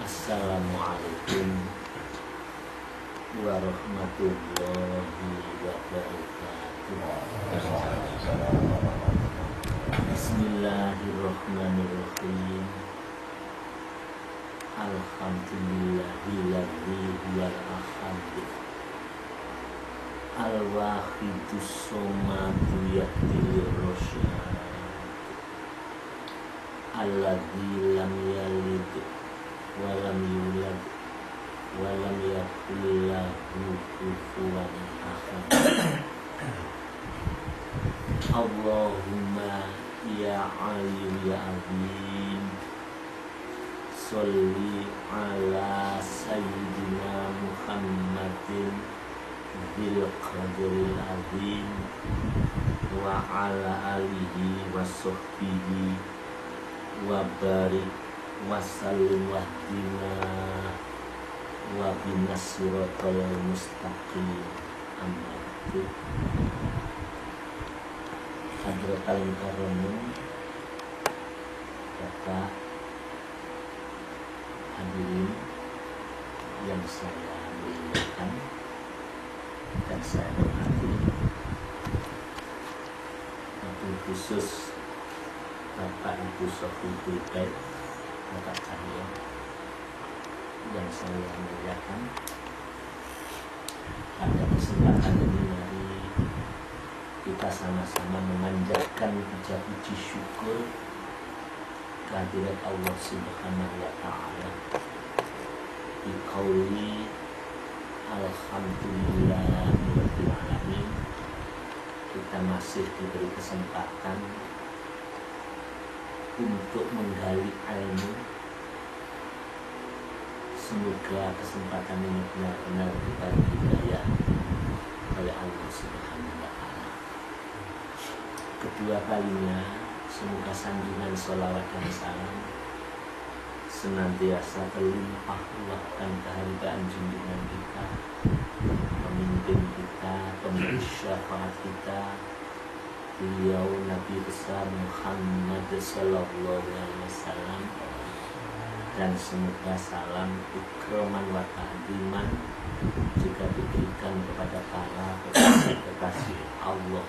Assalamualaikum warahmatullahi wabarakatuh. Bismillahirrahmanirrahim. Alhamdulillahilladzi huwal ahad al-wahidus somadu yahdil rasyad alladzi lam yalid wa lam yulad wa lam yakul lahu kufuwan ahad. Allahumma ya alim ya azim, sholli ala sayyidina Muhammadin bil qadril azim wa ala alihi wa sahbihi wa barik wa sallim wa hdina wa binas siratal mustaqim. Amma ba'du. Hadratal mukarramin, Bapak hadirin yang saya muliakan dan saya hormati, wabil khusus Bapak Ibu Sohibul Bait, Bapak Cahyo yang saya muliakan. Pada kesempatan ini mari kita sama-sama memanjatkan puja-puji syukur kehadirat Allah Subhanahu wa Ta'ala di qauli alhamdulillahirabbil alamin. Kita masih diberi kesempatan untuk menggali ilmu. Semoga kesempatan ini benar-benar diberi hidayah oleh Allah Subhanahu wa Ta'ala. Kedua kalinya, semoga sanjungan sholawat dan salam senantiasa terlimpah ruah dan keharibaan junjungan kita, pemimpin kita, pemberi syafaat kita, beliau Nabi besar Muhammad sallallahu alaihi wasallam, dan semoga salam ikraman wa ta'ziman juga diberikan kepada para kekasih Allah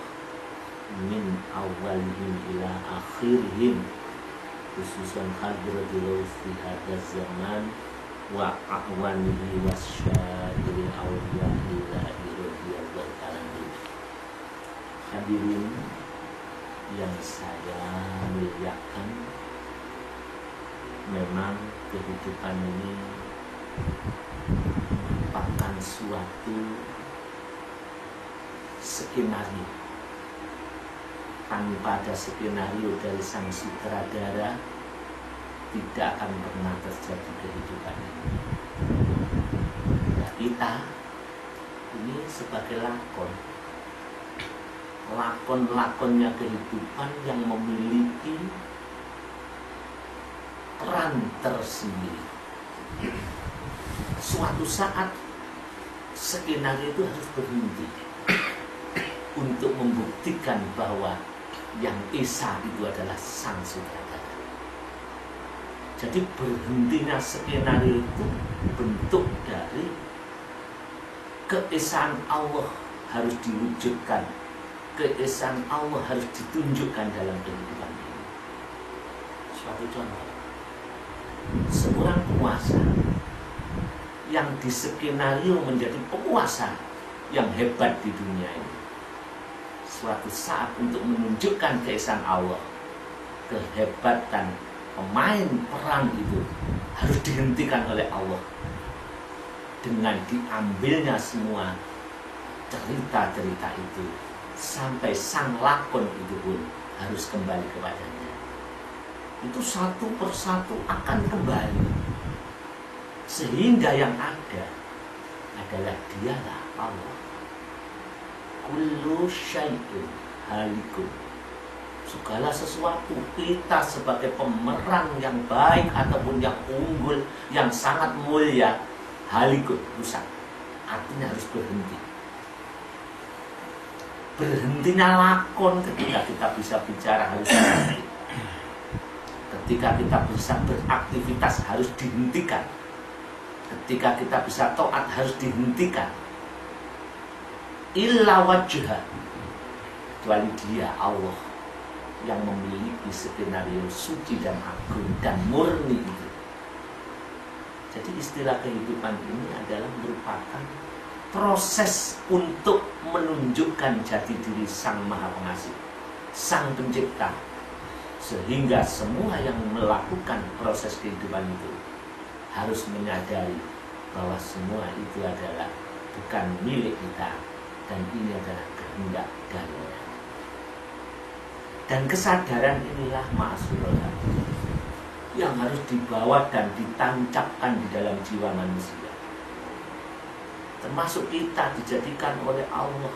min awalihim ila akhirihim, khususan hadratul fi hadzal zaman wa a'wanihi wasyadil awliya ilahi radhiyallahu ta'ala. Hadirin yang saya muliakan, memang kehidupan ini merupakan suatu skenario. Tanpa ada skenario dari sang sutradara, tidak akan pernah terjadi kehidupan ini. Nah, kita ini sebagai lakon-lakonnya kehidupan yang memiliki peran tersendiri. Suatu saat skenario itu harus berhenti untuk membuktikan bahwa yang esa itu adalah sang sutradara. Jadi berhentinya skenario itu bentuk dari keesaan Allah harus diwujudkan, keesaan Allah harus ditunjukkan dalam kehidupan ini. Suatu contoh, seorang penguasa yang diskenario menjadi penguasa yang hebat di dunia ini, suatu saat untuk menunjukkan keesaan Allah, kehebatan pemain perang itu harus dihentikan oleh Allah dengan diambilnya semua cerita-cerita itu, sampai sang lakon itu pun harus kembali kepadanya. Itu satu persatu akan kembali, sehingga yang ada adalah dialah Allah. Kullu syai'in halikun, segala sesuatu, kita sebagai pemeran yang baik ataupun yang unggul, yang sangat mulia, halikun, rusak. Artinya harus berhenti. Berhentinya lakon ketika kita bisa bicara harus berhenti. Ketika kita bisa beraktivitas harus dihentikan. Ketika kita bisa taat harus dihentikan. Illa wajha, kecuali Dia Allah yang memiliki skenario suci dan agung dan murni itu. Jadi istilah kehidupan ini adalah merupakan proses untuk menunjukkan jati diri Sang Maha Pengasih, Sang Pencipta, sehingga semua yang melakukan proses kehidupan itu harus menyadari bahwa semua itu adalah bukan milik kita dan ini adalah kehendak Darinya. Dan kesadaran inilah ma'asurullah yang harus dibawa dan ditancapkan di dalam jiwa manusia. Termasuk kita dijadikan oleh Allah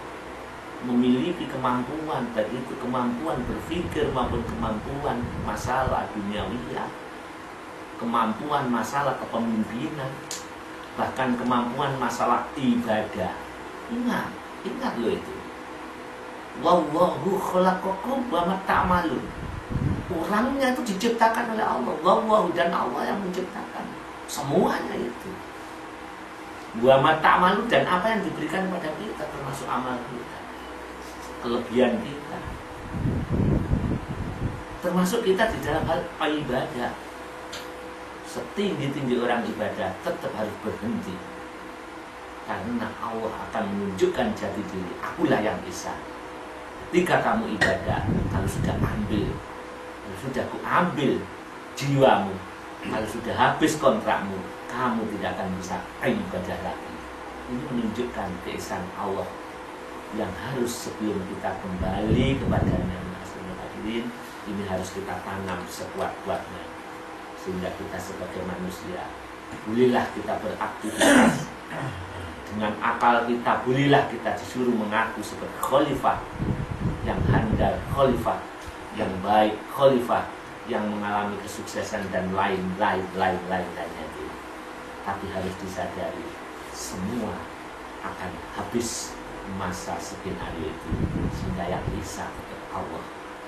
memiliki kemampuan, baik itu kemampuan berpikir maupun kemampuan masalah duniawiyah, kemampuan masalah kepemimpinan, bahkan kemampuan masalah ibadah. Ingat loh itu. Wallahu khalaqakum wa ma ta'malun. Orangnya itu diciptakan oleh Allah. Wallahu, dan Allah yang menciptakan semuanya itu. Wa ma ta'malun, dan apa yang diberikan kepada kita termasuk amal kita, kelebihan kita, termasuk kita di dalam hal ibadah. Setinggi-tinggi orang ibadah tetap harus berhenti, karena Allah akan menunjukkan jati diri. Akulah yang Esa. Ketika kamu ibadah, kalau sudah kuambil jiwamu, kalau sudah habis kontrakmu, kamu tidak akan bisa ibadah lagi. Ini menunjukkan keesaan Allah yang harus sebelum kita kembali kepadanya. Ini harus kita tanam sekuat-kuatnya, sehingga kita sebagai manusia, bolehlah kita beraktivitas dengan akal kita, bolehlah kita disuruh mengaku sebagai khalifah yang handal, khalifah yang baik, khalifah yang mengalami kesuksesan dan lainnya itu. Tapi harus disadari semua akan habis masa skenario itu, sehingga yang bisa Allah.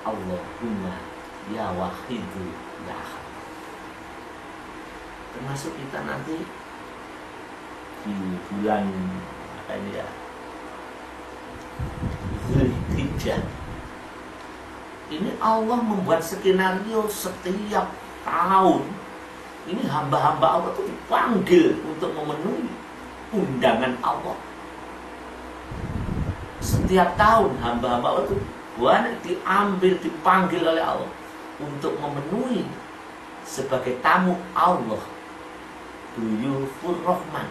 Allahumma ya wahidu ya ahad. Termasuk kita nanti di bulan apa ini ya, Zulhijjah. Ini Allah membuat skenario setiap tahun. Ini hamba-hamba Allah itu dipanggil untuk memenuhi undangan Allah. Setiap tahun hamba-hamba Allah itu dipanggil oleh Allah untuk memenuhi sebagai tamu Allah, Duyufur Rahman.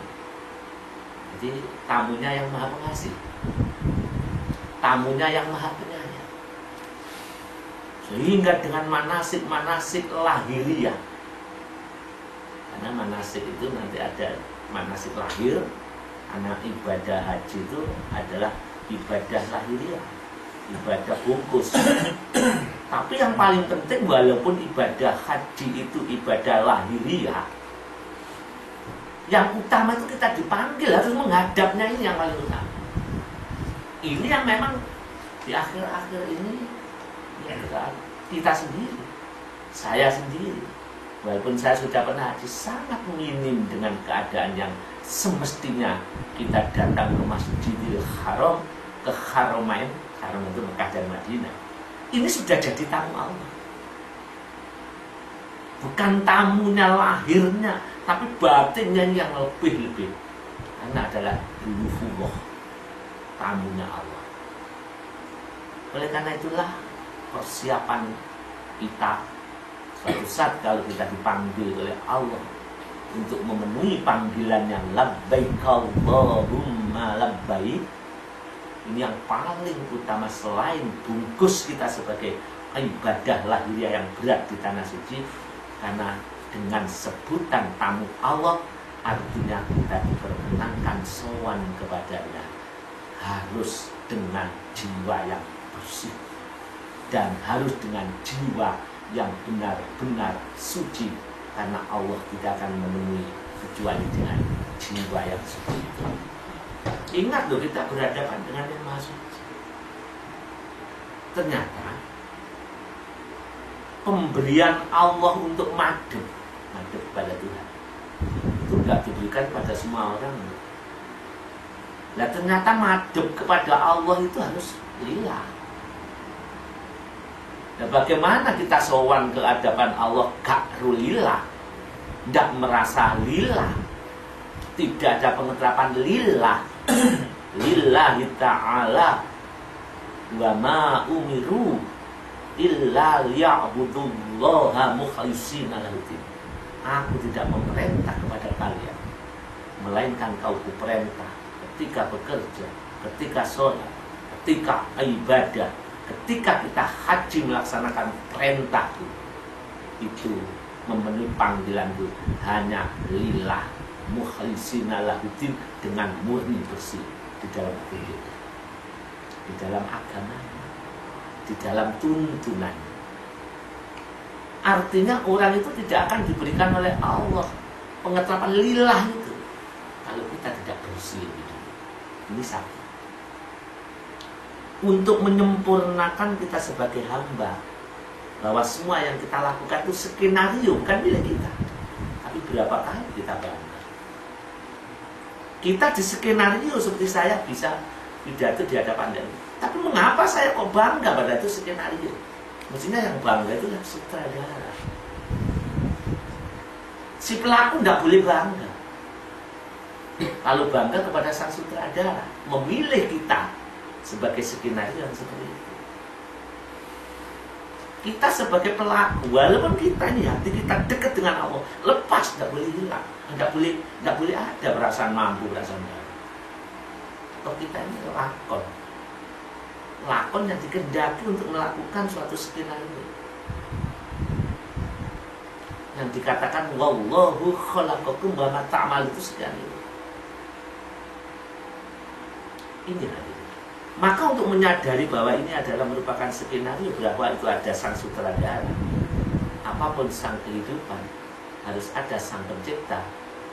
Jadi tamunya yang Maha Pengasih, tamunya yang Maha Penyayang. Sehingga dengan manasik-manasik lahiriah, karena manasik itu nanti ada manasik lahir, karena ibadah haji itu adalah ibadah lahiriah, ibadah bungkus. Tapi yang paling penting, walaupun ibadah haji itu ibadah lahiriah, yang utama itu kita dipanggil harus menghadapnya, ini yang paling utama. Ini yang memang di akhir-akhir ini ya kita sendiri, saya sendiri, walaupun saya sudah pernah haji, sangat minim dengan keadaan yang semestinya kita datang ke Masjidil Haram, ke Haramain, Haram itu Mekah dan Madinah. Ini sudah jadi tamu Allah. Bukan tamunya lahirnya, tapi batinnya yang lebih-lebih. Karena adalah duyufullah, tamunya Allah. Oleh karena itulah persiapan kita suatu saat kalau kita dipanggil oleh Allah untuk memenuhi panggilan yang labbaik Allahumma labbaik. Ini yang paling utama selain bungkus kita sebagai ibadah lahiriah yang berat di tanah suci. Karena dengan sebutan tamu Allah, artinya kita diperkenankan sowan kepadanya harus dengan jiwa yang bersih dan harus dengan jiwa yang benar-benar suci, karena Allah tidak akan memenuhi kecuali dengan jiwa yang suci. Ingat loh, kita berhadapan dengan yang Maha Suci. Ternyata pemberian Allah untuk madhep kepada Tuhan itu itu nggak diberikan pada semua orang. Nah ternyata madhep kepada Allah itu harus lillah. Nah bagaimana kita sowan ke hadapan Allah gak lillah, tidak merasa lillah, tidak ada pengeterapan lillah, lillahi ta'ala wa ma umiru illa liya'budullaha mukhlishina lahud-din. Aku tidak memerintah kepada kalian, melainkan kau kuperintah ketika bekerja, ketika sholat, ketika ibadah, ketika kita haji melaksanakan perintahku, itu memenuhi panggilanku hanya lillah mukhlishina lahud-din, dengan murni bersih di dalam kehidupan, di dalam agama, di dalam tuntunan. Artinya orang itu tidak akan diberikan oleh Allah pengeterapan lillah itu kalau kita tidak bersih gitu. Ini satu. Untuk menyempurnakan kita sebagai hamba, bahwa semua yang kita lakukan itu skenario, bukan milik kita. Tapi berapa kali kita bangga. Kita di skenario seperti saya bisa pidato di hadapan Anda. Tapi mengapa saya kok bangga pada itu skenario? Mestinya yang bangga itu yang sutradara. Si pelaku tidak boleh bangga. Kalau bangga kepada sang sutradara, memilih kita sebagai skenario yang seperti itu. Kita sebagai pelaku, walaupun kita ini hati kita dekat dengan Allah, lepas, tidak boleh hilang, tidak boleh ada perasaan mampu, perasaan baru. Atau kita ini lakon yang dikehendaki untuk melakukan suatu skenario yang dikatakan wallahu khalaqakum wa ma ta'malun, itu skenario. Ini hadir. Maka untuk menyadari bahwa ini adalah merupakan skenario, bahwa itu ada sang sutradara, apapun sang kehidupan harus ada sang pencipta,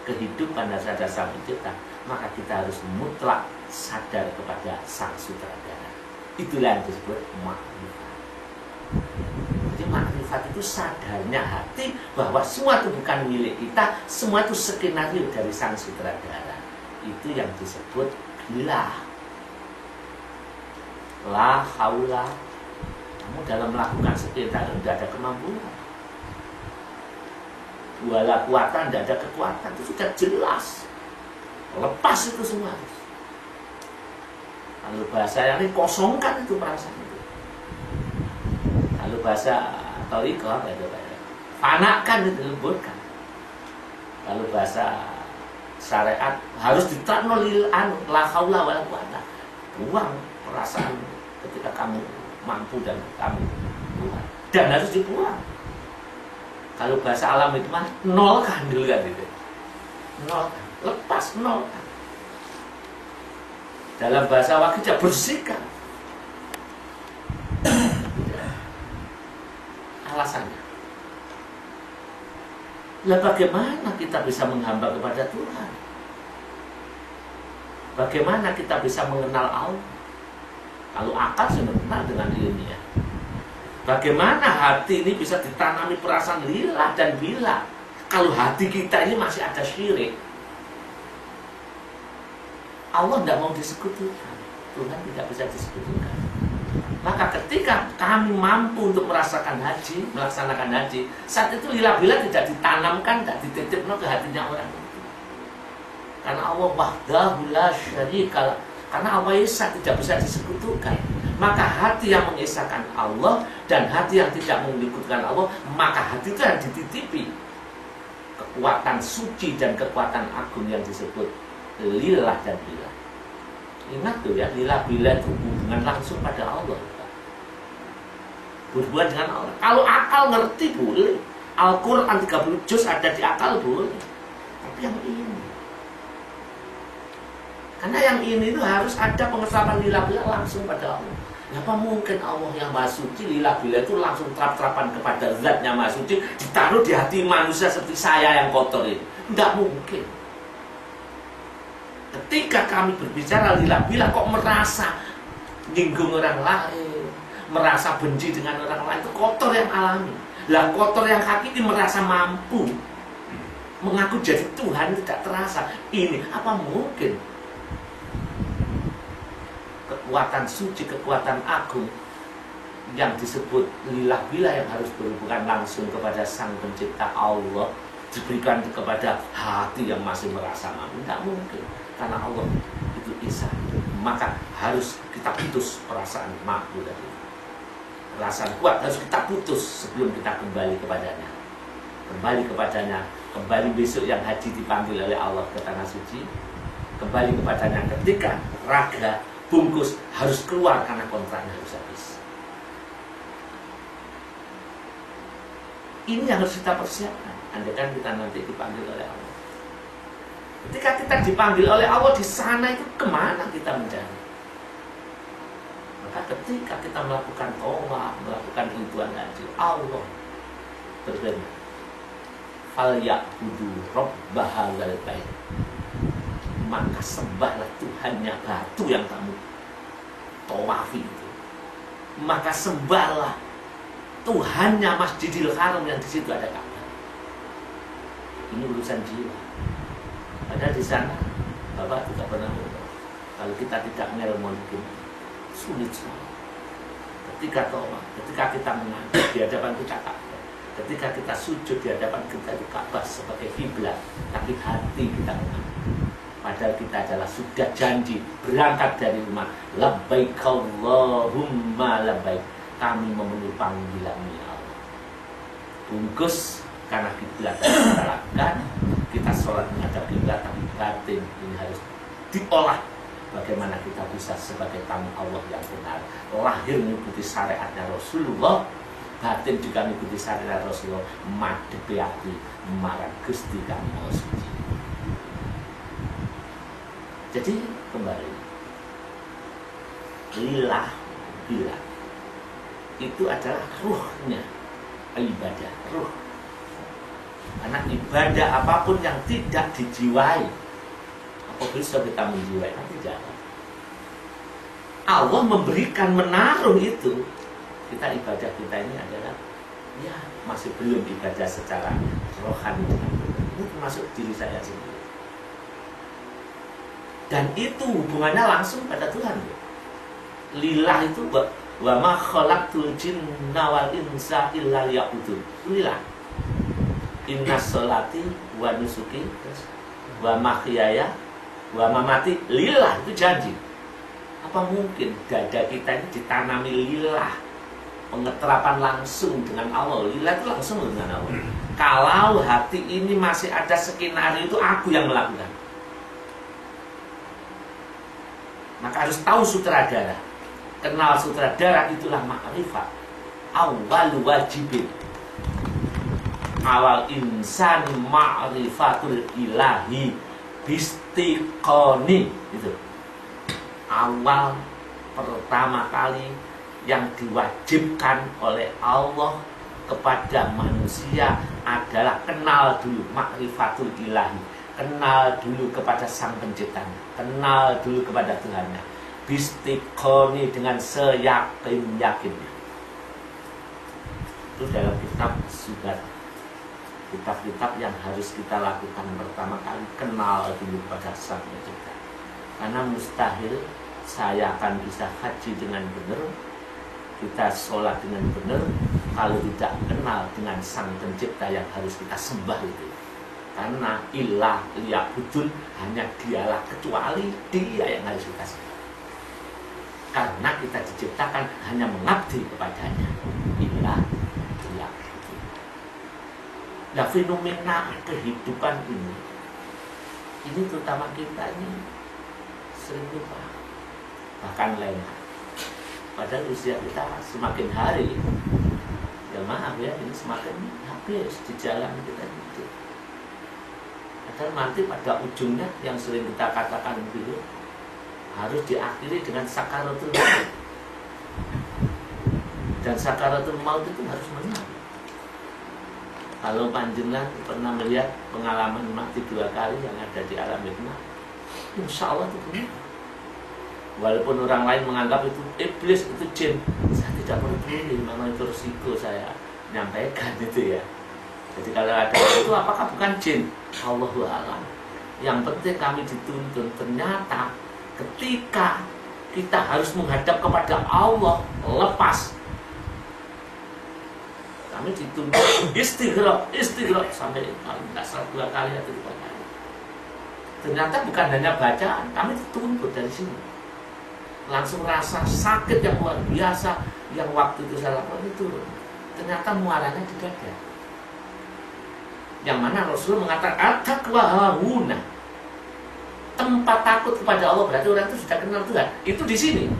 kehidupan harus ada sang pencipta, maka kita harus mutlak sadar kepada sang sutradara. Itulah yang disebut makrifat. Jadi makrifat itu sadarnya hati bahwa semua itu bukan milik kita, semua itu skenario dari sang sutradara. Itu yang disebut lillah. La haula. Kamu dalam melakukan skenario tidak ada kemampuan, wala kuatan, tidak ada kekuatan. Itu sudah jelas. Lepas itu semua. Kalau bahasa yang ini kosongkan itu perasaan itu. Kalau bahasa Toriko itu fanakan itu, lemburkan. Kalau bahasa syariat harus diterapkan la haula wala quwata. Buang perasaan ketika kamu mampu dan kamu buat, dan harus dibuang. Kalau bahasa alam itu mah nolkan dulu kan gitu. Nolkan, lepas, nolkan. Dalam bahasa wakil bersihkan. Alasannya, lah bagaimana kita bisa menghamba kepada Tuhan? Bagaimana kita bisa mengenal Allah? Kalau akal sudah kenal dengan ilmiah. Bagaimana hati ini bisa ditanami perasaan lillah dan billah? Kalau hati kita ini masih ada syirik, Allah tidak mau disekutukan, Tuhan tidak bisa disekutukan. Maka ketika kami mampu untuk merasakan haji, melaksanakan haji, saat itu lillah billah tidak ditanamkan, tidak dititipkan ke hatinya orang itu. Karena Allah wahdahu la syarika lah. Karena Allah Esa tidak bisa disekutukan. Maka hati yang mengesahkan Allah dan hati yang tidak menyekutukan Allah, maka hati itu yang dititipi kekuatan suci dan kekuatan agung yang disebut lillah dan billah. Ingat tuh ya, lillah billah itu hubungan langsung pada Allah. Berhubungan dengan Allah. Kalau akal ngerti boleh. Al-Quran 30 juz ada di akal boleh. Tapi yang ini, karena yang ini itu harus ada pengesapan lillah billah langsung pada Allah. Apa mungkin Allah yang Maha Suci lillah billah itu langsung terap-terapan kepada zatnya Maha Suci ditaruh di hati manusia seperti saya yang kotor ini? Tidak mungkin. Ketika kami berbicara lillah billah kok merasa nyinggung orang lain, merasa benci dengan orang lain, itu kotor yang alami. Lah kotor yang hakiki merasa mampu mengaku jadi Tuhan tidak terasa. Ini apa mungkin kekuatan suci, kekuatan agung yang disebut lillah billah yang harus berhubungan langsung kepada Sang Pencipta Allah diberikan kepada hati yang masih merasa malu? Tidak mungkin, karena Allah itu Esa. Maka harus kita putus perasaan malu tadi. Perasaan kuat harus kita putus sebelum kita kembali kepadanya. Kembali kepadanya, kembali besok yang haji dipanggil oleh Allah ke tanah suci. Kembali kepadanya ketika raga bungkus harus keluar karena kontraknya harus habis. Ini yang harus kita persiapkan. Andai kan kita nanti dipanggil oleh Allah. Ketika kita dipanggil oleh Allah di sana itu kemana kita mencari? Maka ketika kita melakukan tawaf, melakukan ritual haji, Allah berfirman, "Falyabudu rabb hadzal bait." Maka sembahlah Tuhannya batu yang kamu tawafi itu. Maka sembahlah Tuhannya Masjidil Haram yang di situ ada Ka'bah. Ini urusan jiwa. Padahal di sana Bapak tidak pernah ngomong. Kalau kita tidak ngelmon sulit sekali. Ketika tawaf, ketika kita menghadap di hadapan kita Ka'bah, ketika kita sujud di hadapan kita di Ka'bah sebagai kiblat, tapi hati kita menghadap. Padahal kita adalah sudah janji berangkat dari rumah. Labbaik Allahumma labbaik. Kami memenuhi panggilan-Mu ya Allah. Bungkus karena kiblat kita lakukan. Kita sholat menghadap kiblat, tapi batin ini harus diolah. Bagaimana kita bisa sebagai tamu Allah yang benar, lahir mengikuti syariatnya Rasulullah, batin juga mengikuti syariat Rasulullah, madhepi ati marang Gusti kang Maha Suci. Jadi kembali, lillah billah itu adalah ruhnya ibadah, ruh. Karena ibadah apapun yang tidak dijiwai, apa bisa kita menjiwai? Tidak. Allah memberikan, menaruh itu. Kita ibadah kita ini adalah ya masih belum ibadah secara rohani. Ini termasuk diri saya sendiri. Dan itu hubungannya langsung pada Tuhan. Lillah itu wa ma khalaqtul jinna wal insa illa liya'budun. Lillah. Inna sholati wa nusuki wa mahyaya wa mamati lillah, itu janji. Apa mungkin dada kita ini ditanami lillah, pengeterapan langsung dengan Allah? Lillah itu langsung dengan Allah. Kalau hati ini masih ada skenario itu aku yang melakukan, maka harus tahu sutradara. Kenal sutradara, itulah ma'rifat. Awal wajibin, awal insan ma'rifatul ilahi bistiqoni. Itu awal pertama kali yang diwajibkan oleh Allah kepada manusia adalah kenal dulu ma'rifatul ilahi, kenal dulu kepada Sang Penciptanya, kenal dulu kepada Tuhannya, bistiqoni, dengan seyakin-yakinnya. Itu dalam kitab sudah kitab-kitab yang harus kita lakukan pertama kali, kenal dulu kepada Sang Pencipta. Karena mustahil saya akan bisa haji dengan benar, kita sholat dengan benar, kalau tidak kenal dengan Sang Pencipta yang harus kita sembah itu. Karena ilah liya'budun, hanya dialah, kecuali dia yang harus kita sembah. Karena kita diciptakan hanya mengabdi kepadanya. Ilah liya'budun. Nah, fenomena kehidupan ini terutama kita ini sering lupa, bahkan lengah. Padahal usia kita semakin hari, ya maaf ya, ini semakin habis di jalan kita hidup. Padahal nanti pada ujungnya yang sering kita katakan dulu harus diakhiri dengan sakaratul maut. Dan sakaratul maut itu harus menang. Kalau panjenengan pernah melihat pengalaman mati 2 kali yang ada di alam hikmah, insya Allah itu benar. Walaupun orang lain menganggap itu iblis, itu jin, saya tidak peduli, memang itu resiko saya nyampaikan itu ya. Jadi kalau ada itu apakah bukan jin? Allahu a'lam. Yang penting kami dituntun. Ternyata ketika kita harus menghadap kepada Allah, lepas, kami dituntun istighraq sampai tidak salah 2 kali atau 3 kali. Ternyata bukan hanya bacaan, kami dituntut dari sini. Langsung rasa sakit yang luar biasa yang waktu itu saya lakukan itu ternyata muaranya di dada. Yang mana Rasul mengatakan at-taqwa hahuna. Tempat takut kepada Allah berarti orang itu sudah kenal Tuhan. Itu di sini.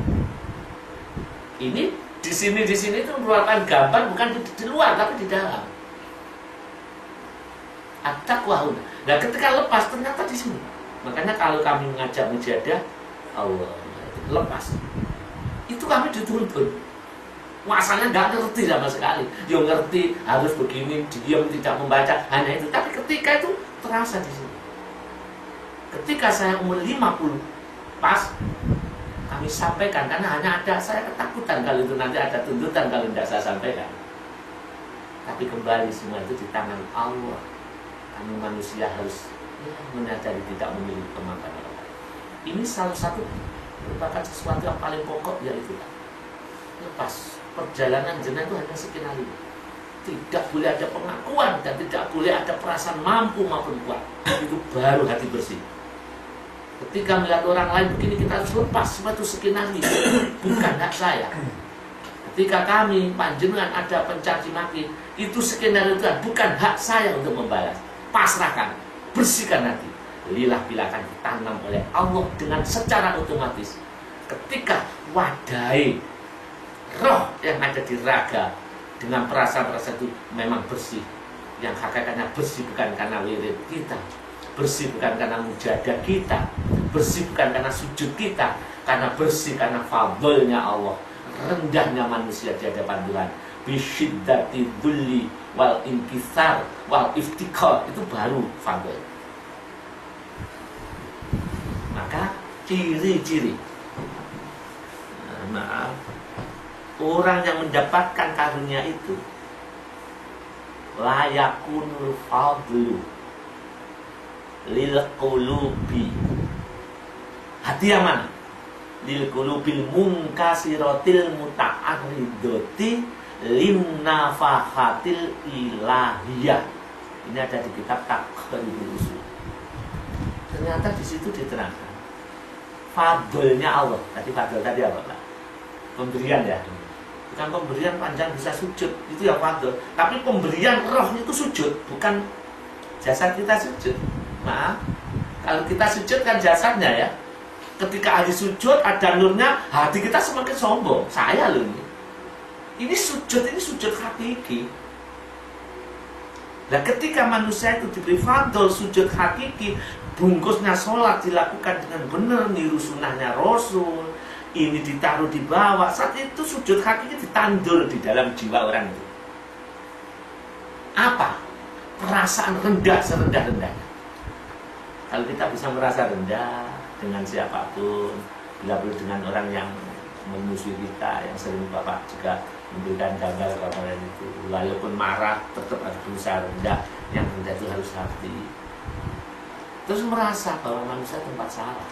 Ini di sini itu merupakan gambar bukan di luar tapi di dalam. At-taqwa hahuna. Nah, ketika lepas ternyata di sini. Makanya kalau kami mengajak mujahadah Allah lepas. Itu kami dituntun. Masalahnya nggak ngerti sama sekali. Yang ngerti harus begini, diam tidak membaca, hanya itu. Tapi ketika itu terasa di sini. Ketika saya umur 50, pas kami sampaikan karena hanya ada saya ketakutan kalau itu nanti ada tuntutan kalau tidak saya sampaikan. Tapi kembali semua itu di tangan Allah. Kami manusia harus menyadari tidak memiliki kemampuan Allah. Ini salah satu merupakan sesuatu yang paling pokok yaitu lepas. Perjalanan jenah itu hanya skenario. Tidak boleh ada pengakuan dan tidak boleh ada perasaan mampu maupun kuat. Itu baru hati bersih. Ketika melihat orang lain begini kita harus lepas suatu skenario. Bukan hak saya. Ketika kami panjenengan ada pencaci maki, itu skenario Tuhan, bukan hak saya untuk membalas. Pasrahkan, bersihkan hati. Lillah bilakan ditanam oleh Allah dengan secara otomatis. Ketika wadai roh yang ada di raga dengan perasaan-perasaan itu memang bersih. Yang hakikatnya bersih bukan karena wirid kita, bersih bukan karena mujahadah kita, bersih bukan karena sujud kita, karena bersih karena fadlnya Allah, rendahnya manusia di hadapan Tuhan. Bisyiddati dhulli wal inkisar wal iftikar, itu baru fadl. Maka ciri-ciri orang yang mendapatkan karunia itu layakunul fadlu lil qulubi. Hati yang mana? Lil qulubil munkasiratil muta'arridati limnafahatil ilahiyah. Ini ada di kitab Taqribul Usul. Ternyata di situ diterangkan fadlnya Allah. Tadi fadl tadi apa, Pak? Pemberian ya. Bukan pemberian panjang bisa sujud, itu ya fadl. Tapi pemberian roh itu sujud, bukan jasad kita sujud. Maaf, kalau kita sujud kan jasadnya ya. Ketika hari sujud ada nurnya, hati kita semakin sombong. Saya loh ini. Ini sujud hakiki. Nah, ketika manusia itu diberi fadl sujud hakiki, bungkusnya sholat dilakukan dengan benar, niru sunnahnya Rasul. Ini ditaruh di bawah. Saat itu sujud hakiki ditandur di dalam jiwa orang itu. Apa? Perasaan rendah serendah-rendahnya. Kalau kita bisa merasa rendah dengan siapapun, bila perlu dengan orang yang memusuhi kita, yang sering Bapak juga memberikan gambar kemarin itu, walaupun marah tetap harus berusaha rendah. Yang rendah itu harus hati. Terus merasa bahwa manusia tempat salah.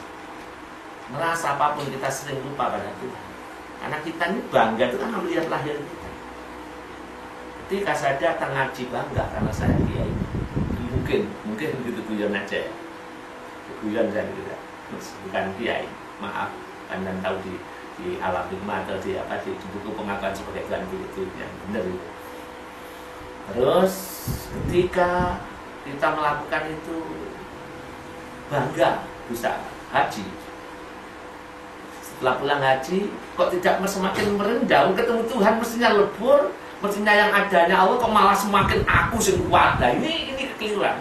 Merasa apapun kita sering lupa pada Tuhan. Karena kita ini bangga itu kan melihat lahir kita. Ketika saya datang ngaji bangga karena saya kiai. Mungkin gitu guyon aja ya. Guyon saya gitu. Bukan kiai. Maaf, Anda tahu di alam hikmah atau di buku pengakuan sebagai Tuhan itu yang benar itu. Terus ketika kita melakukan itu bangga bisa haji. Setelah pulang haji, kok tidak semakin merendah? Ketemu Tuhan mestinya lebur, mestinya yang adanya Allah kok malah semakin aku sing kuat. Nah, ini kekeliruan.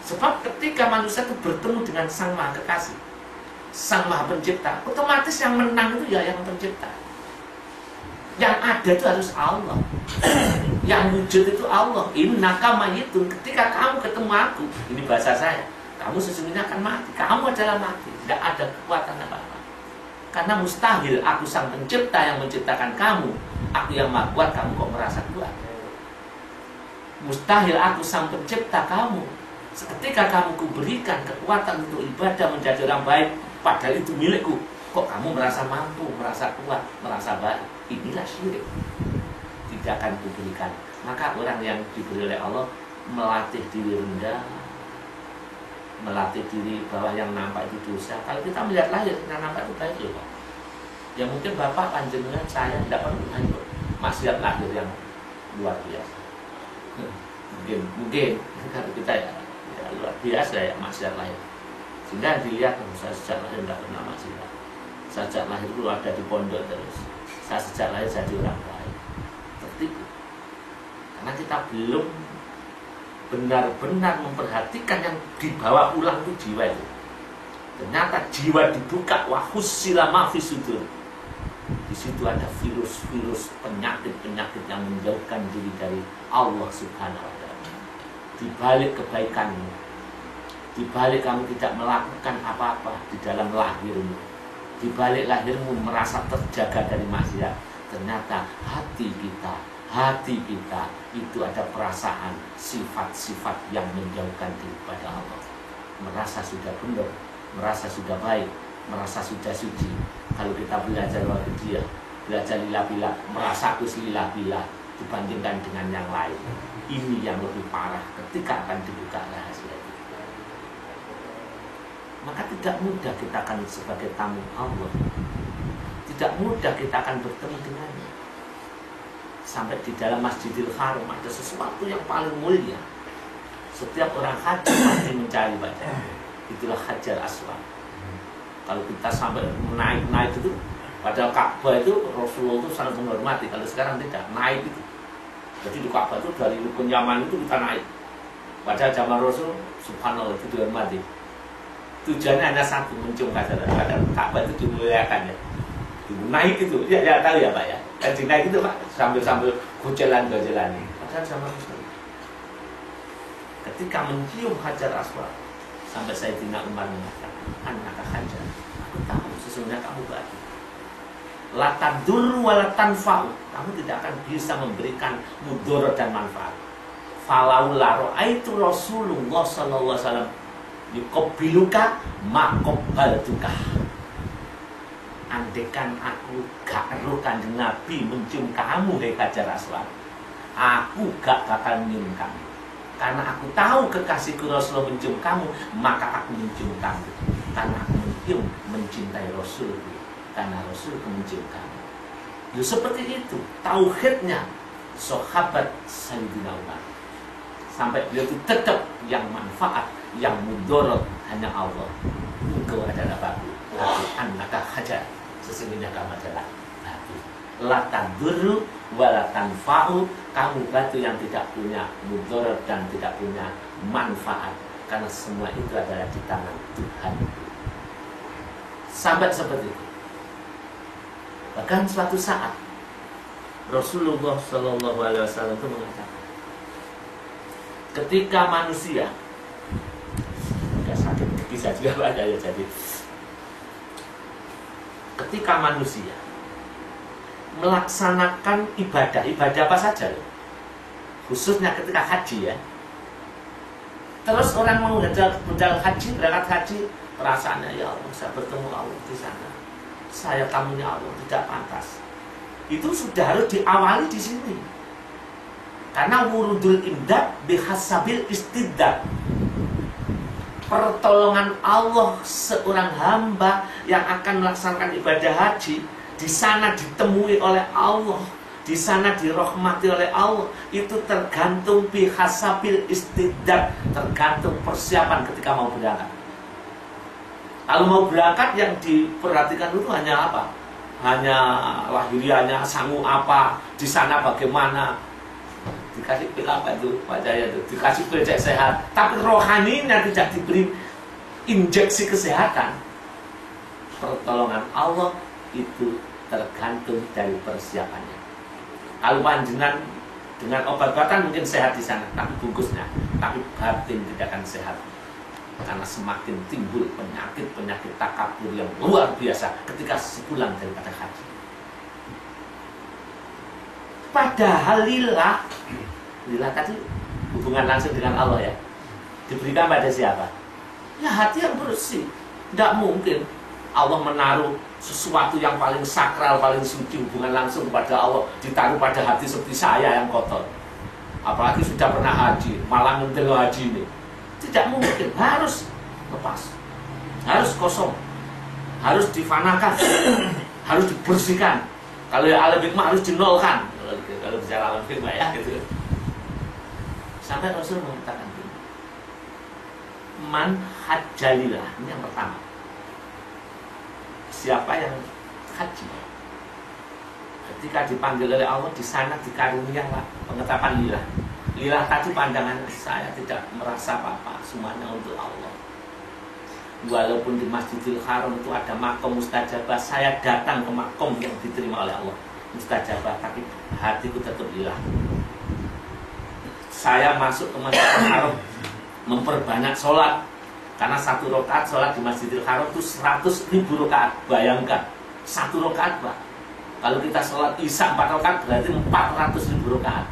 Sebab ketika manusia itu bertemu dengan Sang Maha Kekasih, Sang Maha Pencipta, otomatis yang menang itu ya yang pencipta. Yang ada itu harus Allah. Yang wujud itu Allah. Innaka mayyitun. Ketika kamu ketemu aku, ini bahasa saya, kamu sesungguhnya akan mati. Kamu adalah mati. Tidak ada kekuatan apa-apa. Karena mustahil aku Sang Pencipta yang menciptakan kamu, aku yang maha kuat, kamu kok merasa kuat. Mustahil aku sang pencipta kamu. Ketika kamu kuberikan kekuatan untuk ibadah menjadi orang baik, padahal itu milikku, kok kamu merasa mampu, merasa kuat, merasa baik? Inilah syirik. Tidak akan kuberikan. Maka orang yang diberi oleh Allah melatih diri rendah, melatih diri bahwa yang nampak itu dosa. Kalau kita melihat lahir, yang nampak itu baik loh. Ya mungkin bapak panjenengan saya tidak perlu maksiat lahir yang luar biasa. Mungkin kalau kita ya luar biasa ya maksiat lahir. Sehingga dilihat saya sejak lahir tidak pernah maksiat. Sejak lahir itu ada di pondok terus. Saya sejak lahir jadi orang baik. Tertipu. Karena kita belum benar-benar memperhatikan yang dibawa pulang itu jiwa itu. Ternyata jiwa dibuka, wahussila ma fi sudur. Di situ ada virus-virus, penyakit-penyakit yang menjauhkan diri dari Allah Subhanahu wa Ta'ala. Di balik kebaikanmu, di balik kamu tidak melakukan apa-apa di dalam lahirmu, di balik lahirmu merasa terjaga dari maksiat, ternyata hati kita itu ada perasaan, sifat-sifat yang menjauhkan diri pada Allah. Merasa sudah benar, merasa sudah baik, merasa sudah suci. Kalau kita belajar waktu dia, belajar lillah-billah, merasa aku lillah-billah dibandingkan dengan yang lain. Ini yang lebih parah ketika akan dibuka rahasia itu. Maka tidak mudah kita akan sebagai tamu Allah. Tidak mudah kita akan bertemu dengannya. Sampai di dalam Masjidil Haram ada sesuatu yang paling mulia. Setiap orang haji pasti mencari baca. Itulah Hajar Aswad. Kalau kita sampai naik itu, padahal Ka'bah itu Rasulullah itu sangat menghormati. Kalau sekarang tidak, naik itu. Jadi di Ka'bah itu dari rukun Yaman itu kita naik. Padahal zaman Rasul, subhanallah itu dihormati. Tujuannya hanya satu, mencium Hajar Aswad. Padahal Ka'bah itu dimuliakan ya. Naik itu, ya tahu ya Pak ya. Dan di naik itu Pak, sambil gojelan-gojelan. Padahal zaman Rasul. Ketika mencium Hajar Aswad, sampai Sayyidina Umar mengatakan, anaka Hajar, aku tahu sesungguhnya kamu baik. La tadur wa la tanfa'u, kamu tidak akan bisa memberikan mudarat dan manfaat. Falaula ra'aitu Rasulullah sallallahu alaihi wasallam yuqabbiluka ma qabbaltuka. Andekan aku gak perlu Kanjeng Nabi mencium kamu, hei Hajar Aswad, aku gak bakal nyium kamu. Karena aku tahu kekasihku Rasulullah mencium kamu, maka aku mencium kamu. Karena aku mencintai Rasulku, karena Rasulku mencium kamu. Ya seperti itu tauhidnya sahabat Sayyidina Umar. Sampai beliau itu tetap yang manfaat, yang mudarat hanya Allah. Engkau adalah batu, annaka Hajar, sesungguhnya kamu adalah batu. La tadurru wa la tanfa'u, kamu batu yang tidak punya mudarat dan tidak punya manfaat, karena semua itu adalah di tangan Tuhan. Sampai seperti itu. Bahkan suatu saat Rasulullah Shallallahu Alaihi Wasallam itu mengatakan, ketika manusia agak sakit bisa juga baca ya, jadi ketika manusia melaksanakan ibadah apa saja, khususnya ketika haji ya. Terus orang mau berangkat haji, perasaannya ya Allah, saya bertemu Allah di sana, saya tamunya Allah, tidak pantas. Itu sudah harus diawali di sini. Karena wurudul imdad bihasabil istidad. Pertolongan Allah seorang hamba yang akan melaksanakan ibadah haji, di sana ditemui oleh Allah, di sana dirahmati oleh Allah, itu tergantung bihasabil istidad, tergantung persiapan ketika mau berangkat. Kalau mau berangkat yang diperhatikan itu hanya apa? Hanya lahiriahnya, sanggup apa, di sana bagaimana, dikasih pil apa itu Pak Jaya itu, dikasih pil sehat, tapi rohaninya tidak diberi injeksi kesehatan. Pertolongan Allah itu tergantung dari persiapannya. Kalau panjenengan dengan obat-obatan mungkin sehat di sana, tapi bungkusnya, tapi batin tidak akan sehat. Karena semakin timbul penyakit-penyakit takabur yang luar biasa ketika sepulang daripada haji. Padahal lillah tadi hubungan langsung dengan Allah ya. Diberikan pada siapa? Ya hati yang bersih. Tidak mungkin Allah menaruh sesuatu yang paling sakral, paling suci, hubungan langsung kepada Allah ditaruh pada hati seperti saya yang kotor. Apalagi sudah pernah haji, malah ngentil haji ini. Tidak mungkin, harus lepas, harus kosong, harus difanakan, harus dibersihkan. Kalau alam hikmah harus dinolkan. Kalau bicara alam hikmah ya gitu. Sampai Rasul mengatakan ini, man hajjalillah, ini yang pertama. Siapa yang haji, ketika dipanggil oleh Allah di sana dikaruniakan pengetapan lillah. Lillah tadi pandangan saya tidak merasa apa-apa, semuanya untuk Allah. Walaupun di Masjidil Haram itu ada makom mustajabah, saya datang ke makom yang diterima oleh Allah mustajabah, tapi hatiku tetap lillah. Saya masuk ke Masjidil Haram memperbanyak sholat, karena satu rakaat sholat di Masjidil Haram itu 100.000 rakaat. Bayangkan, satu rakaat Pak. Kalau kita sholat isya 4 rakaat berarti 400.000 rakaat.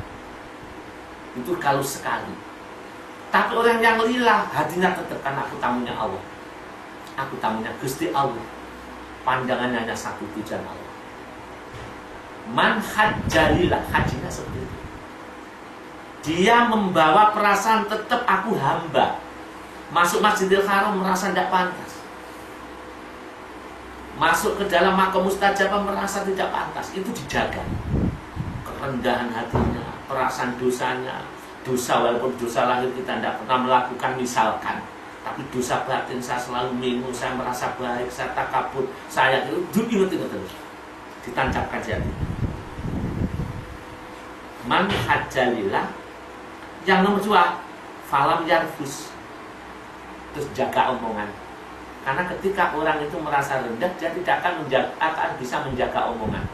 Itu kalau sekali. Tapi orang yang lillah, hatinya tetap, karena aku tamunya Allah. Aku tamunya Gusti Allah. Pandangannya hanya satu, tujuan Allah. Man hajjalillah, hajinya seperti itu. Dia membawa perasaan tetap aku hamba. Masuk Masjidil Haram merasa tidak pantas. Masuk ke dalam makom mustajabah merasa tidak pantas. Itu dijaga. Kerendahan hatinya, perasaan dosanya. Dosa walaupun dosa lahir kita tidak pernah melakukan misalkan. Tapi dosa batin saya selalu minum, saya merasa baik, saya takabur, saya itu ingat-ingat terus. Ditancapkan jadi. Man hajjalillah. Yang nomor 2, falam yarfus. Terus jaga omongan. Karena ketika orang itu merasa rendah, dia tidak akan bisa menjaga omongan.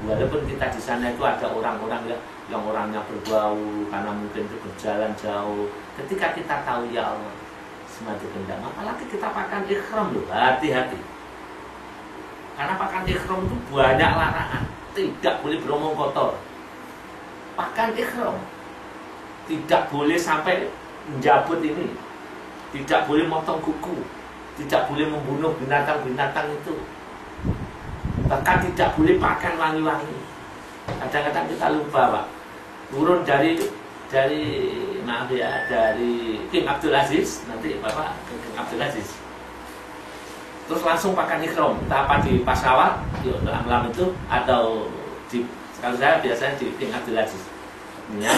Walaupun kita di sana itu ada orang-orang yang orangnya berbau karena mungkin itu berjalan jauh. Ketika kita tahu ya Allah semakin rendah, apalagi kita pakai ikhram loh, hati-hati. Karena pakai ikhram itu banyak larangan. Tidak boleh beromong kotor. Pakai ikhram. Tidak boleh sampai menjabut ini. Tidak boleh motong kuku. Tidak boleh membunuh binatang-binatang itu. Bahkan tidak boleh pakai wangi-wangi. Kadang-kadang kita lupa Pak. Turun dari maaf ya, dari King Abdul Aziz. Nanti Bapak King Abdul Aziz. Terus langsung pakai ikhram. Entah apa di Pasawat, di Lam itu, atau di, kalau saya biasanya di King Abdul Aziz. Ya,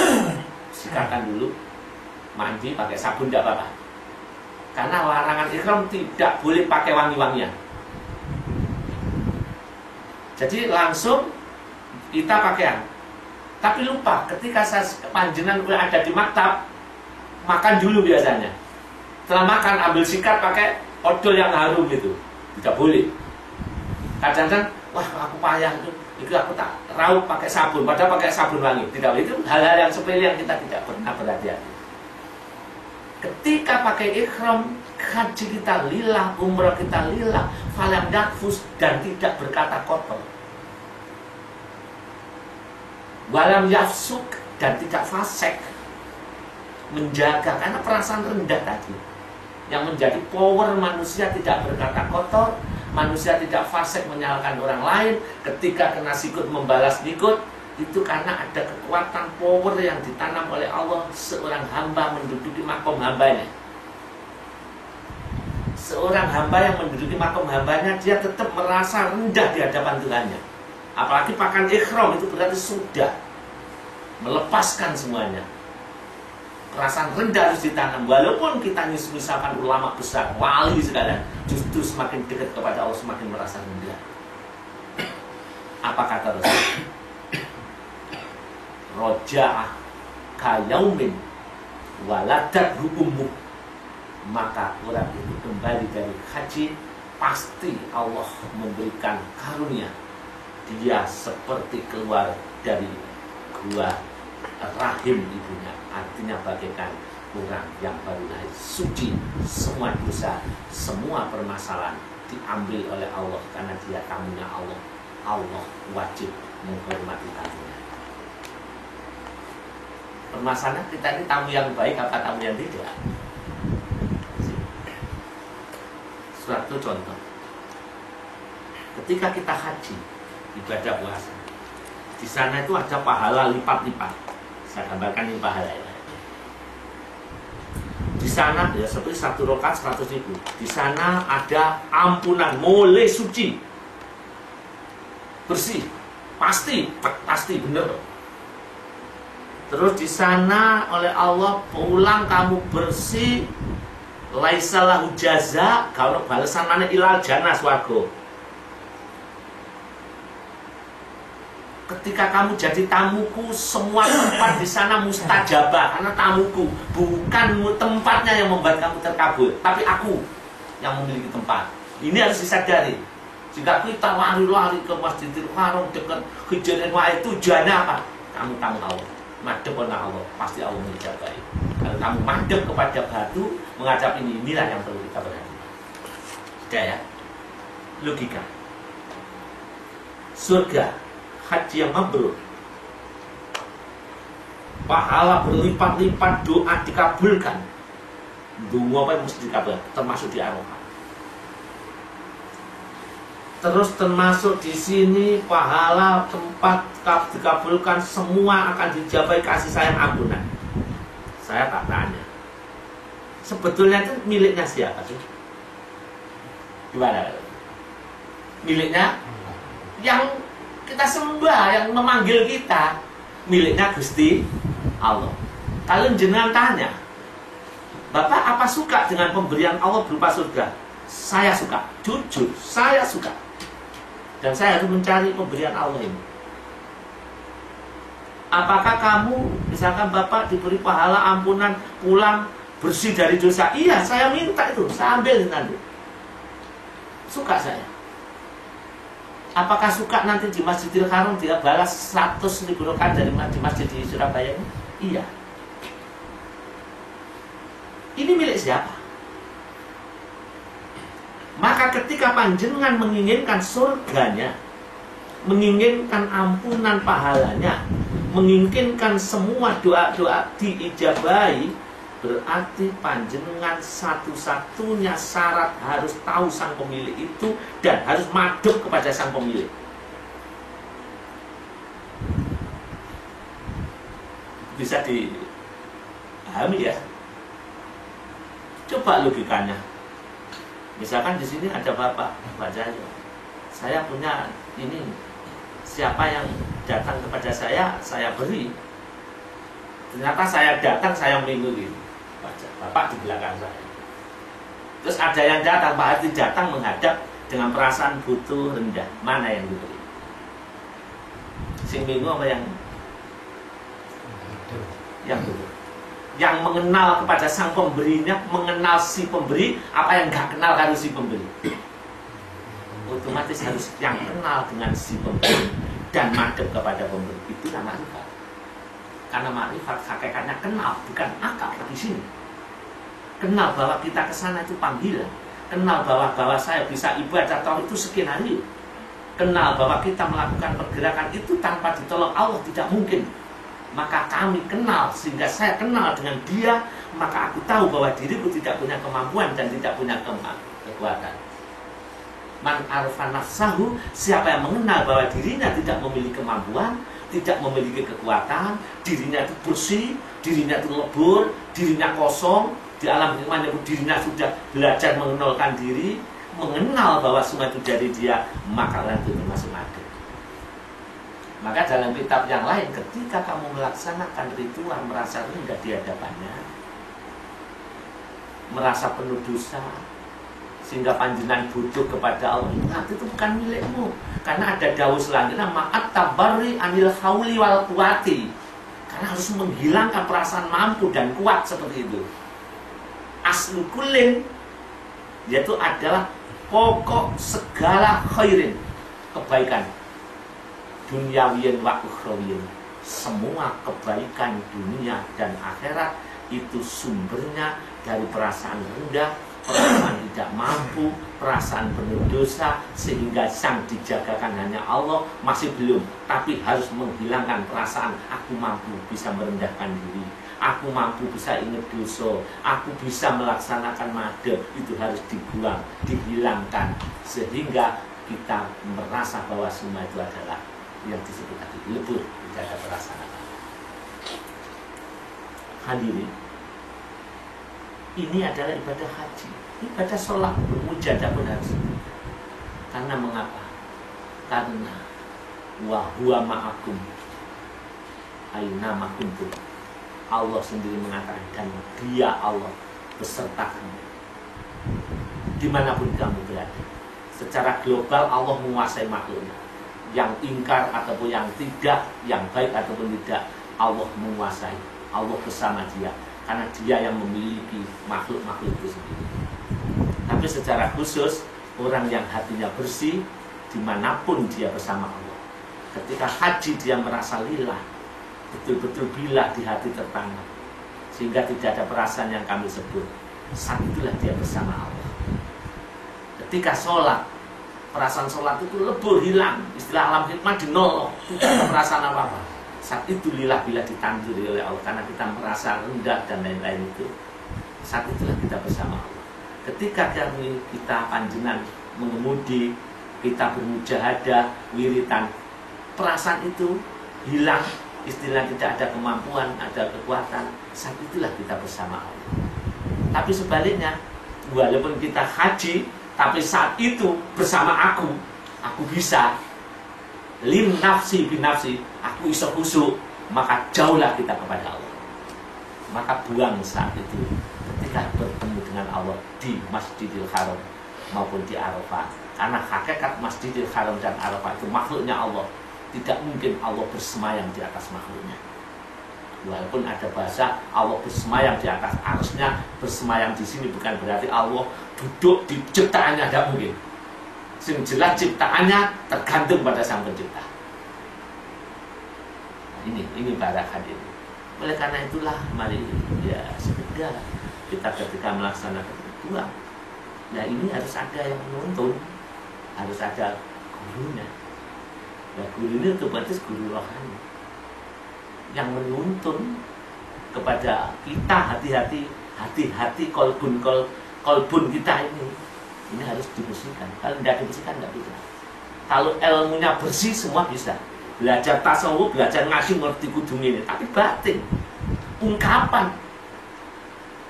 sikarkan dulu, mandi pakai sabun tidak apa-apa. Karena larangan ikhram tidak boleh pakai wangi-wangian. Jadi langsung kita pakaian. Tapi lupa ketika saya panjenengan ada di maktab, makan dulu biasanya. Setelah makan ambil sikat pakai odol yang harum gitu. Tidak boleh. Kadang-kadang wah aku payah itu aku tak raup pakai sabun, padahal pakai sabun wangi. Tidak boleh. Itu hal-hal yang sepele yang kita tidak pernah berhati-hati. Ketika pakai ikhram, haji kita lillah, umrah kita lillah, falam yakfus, dan tidak berkata kotor. Walam yafsuk, dan tidak fasek. Menjaga, karena perasaan rendah tadi yang menjadi power manusia tidak berkata kotor, manusia tidak fasek menyalahkan orang lain. Ketika kena sikut membalas nikut, itu karena ada kekuatan power yang ditanam oleh Allah. Seorang hamba menduduki makom hambanya. Seorang hamba yang menduduki makom hambanya, dia tetap merasa rendah di hadapan Tuhannya. Apalagi pakai ikhram, itu berarti sudah melepaskan semuanya. Perasaan rendah harus ditanam. Walaupun kita misalkan ulama besar, wali sekalian, justru semakin dekat kepada Allah semakin merasa rendah. Apa kata Rasul? Roja'ah kayaumin waladat ummuh. Maka orang itu kembali dari haji, pasti Allah memberikan karunia. Dia seperti keluar dari gua rahim ibunya. Artinya bagaikan orang yang baru lahir, suci. Semua dosa, semua permasalahan diambil oleh Allah karena dia tamunya Allah. Allah wajib menghormati tamunya. Permasalahan kita ini tamu yang baik apa tamu yang tidak. Suatu contoh, ketika kita haji, ibadah puasa, di sana itu ada pahala lipat-lipat. Saya gambarkan ini pahala ya. Di sana ya seperti 1 rakaat 100.000. Di sana ada ampunan, mulai suci, bersih, pasti bener. Terus di sana oleh Allah pulang kamu bersih, laisalahu jaza, kalau balasan mana ilal jannah swarga. Ketika kamu jadi tamuku, semua tempat di sana mustajabah karena tamuku, bukan tempatnya yang membuat kamu terkabul, tapi aku yang memiliki tempat. Ini harus disadari. Jika kita lari-lari ke Masjidil Haram dekat kejadian itu tujuannya apa? Kamu Allah, madhep kepada Allah, pasti Allah menjagai. Kalau kamu madhep kepada batu, menghadap inilah yang perlu kita perhatikan. Sudah ya? Logika. Surga, haji yang mabrur, pahala berlipat-lipat, doa dikabulkan. Doa apa yang mesti dikabulkan? Termasuk di Arafah. Terus termasuk di sini pahala tempat dikabulkan, semua akan dijabai kasih sayang ampunan. Saya tak tanya, sebetulnya itu miliknya siapa sih? Gimana? Miliknya yang kita sembah, yang memanggil kita, miliknya Gusti Allah. Kalau jenengan tanya, Bapak apa suka dengan pemberian Allah berupa surga? Saya suka, jujur, saya suka. Dan saya harus mencari pemberian Allah ini. Apakah kamu, misalkan Bapak diberi pahala ampunan, pulang bersih dari dosa? Iya, saya minta itu, saya ambil nanti. Suka saya. Apakah suka nanti di Masjidil Haram dia balas 100.000 rakaat dari masjid di Surabaya ini? Iya. Ini milik siapa? Maka ketika panjenengan menginginkan surganya, menginginkan ampunan pahalanya, menginginkan semua doa-doa diijabahi, berarti panjenengan satu-satunya syarat harus tahu sang pemilik itu dan harus madhep kepada sang pemilik. Bisa dipahami ya? Coba logikanya. Misalkan di sini ada Bapak Jaya. Saya punya ini, siapa yang datang kepada saya beri. Ternyata saya datang, saya mengikuti. Bapak di belakang saya. Terus ada yang datang, Pak Hati datang menghadap dengan perasaan butuh rendah. Mana yang diberi? Sing bingung apa yang butuh? Yang mengenal kepada sang pemberinya, mengenal si pemberi, apa yang gak kenal harus si pemberi. Otomatis harus yang kenal dengan si pemberi dan madhep kepada pemberi. Itulah makrifat. Karena makrifat hakikatnya kenal, bukan akal di sini. Kenal bahwa kita ke sana itu panggilan. Kenal bahwa saya bisa ibadah tahun itu sekian hari. Kenal bahwa kita melakukan pergerakan itu tanpa ditolong Allah tidak mungkin. Maka kami kenal, sehingga saya kenal dengan dia, maka aku tahu bahwa diriku tidak punya kemampuan dan tidak punya kekuatan. Man arfa nafsahu, siapa yang mengenal bahwa dirinya tidak memiliki kemampuan, tidak memiliki kekuatan, dirinya itu bersih, dirinya itu lebur, dirinya kosong, di alam iman itu dirinya sudah belajar mengenalkan diri, mengenal bahwa semua itu dari dia, maka itu termasuk madhep. Maka dalam kitab yang lain, ketika kamu melaksanakan ritual merasa rendah di hadapannya, merasa penuh dosa, sehingga panjenengan butuh kepada Allah, ingat itu bukan milikmu. Karena ada dawuh selanjutnya, ma'at tabari anil hauli wal kuwati. Karena harus menghilangkan perasaan mampu dan kuat seperti itu. Aslu kulin, yaitu adalah pokok segala khairin, kebaikan. Dunyawiyin wa ukhrawiyin, semua kebaikan dunia dan akhirat itu sumbernya dari perasaan rendah, perasaan tidak mampu, perasaan penuh dosa, sehingga sang dijagakan hanya Allah, masih belum. Tapi harus menghilangkan perasaan aku mampu bisa merendahkan diri, aku mampu bisa ingat dosa, aku bisa melaksanakan madhab. Itu harus dibuang, dihilangkan, sehingga kita merasa bahwa semua itu adalah yang disebut tadi lebur, tidak ada perasaan. Hadirin, ini adalah ibadah haji, ibadah sholat, bermujadah pun harus. Karena mengapa? Karena wa huwa ma'akum aina ma kuntum. Allah sendiri mengatakan, dan Dia Allah beserta kamu dimanapun kamu berada. Secara global Allah menguasai makhluknya, yang ingkar ataupun yang tidak, yang baik ataupun tidak, Allah menguasai. Allah bersama Dia, karena Dia yang memiliki makhluk-makhluk itu sendiri. Tapi secara khusus, orang yang hatinya bersih, dimanapun dia bersama Allah. Ketika haji dia merasa lillah, betul-betul billah di hati tertanam, sehingga tidak ada perasaan yang kami sebut. Saat itulah dia bersama Allah. Ketika sholat, perasaan sholat itu lebur, hilang. Istilah alam hikmah dinol, tidak ada perasaan apa-apa. Saat itu lillah bila ditanduri oleh Allah, karena kita merasa rendah dan lain-lain itu. Saat itulah kita bersama Allah. Ketika kita panjenengan mengemudi, kita bermujahadah, wiritan, perasaan itu hilang, istilah tidak ada kemampuan, ada kekuatan. Saat itulah kita bersama Allah. Tapi sebaliknya, walaupun kita haji, tapi saat itu bersama aku bisa lim nafsi binafsi, aku iso khusuk, maka jauhlah kita kepada Allah. Maka buang saat itu ketika bertemu dengan Allah di Masjidil Haram maupun di Arafah. Karena hakikat Masjidil Haram dan Arafah itu makhluknya Allah. Tidak mungkin Allah bersemayam di atas makhluknya. Walaupun ada bahasa Allah bersemayam di atas arsy-Nya, bersemayam di sini bukan berarti Allah duduk di ciptaannya, tidak mungkin. Sing jelas ciptaannya tergantung pada Sang Pencipta. Nah, ini para hadirin. Oleh karena itulah, mari ya segera kita ketika melaksanakan ritual, ya ini harus ada yang menuntun, harus ada gurunya. Nah, guru ini otomatis guru rohani yang menuntun kepada kita, hati-hati kolbun kita ini harus dibersihkan. Kalau tidak dibersihkan tidak bisa. Kalau ilmunya bersih semua bisa. Belajar tasawuf, belajar ngaji, ngerti kudung ini. Tapi batin, ungkapan.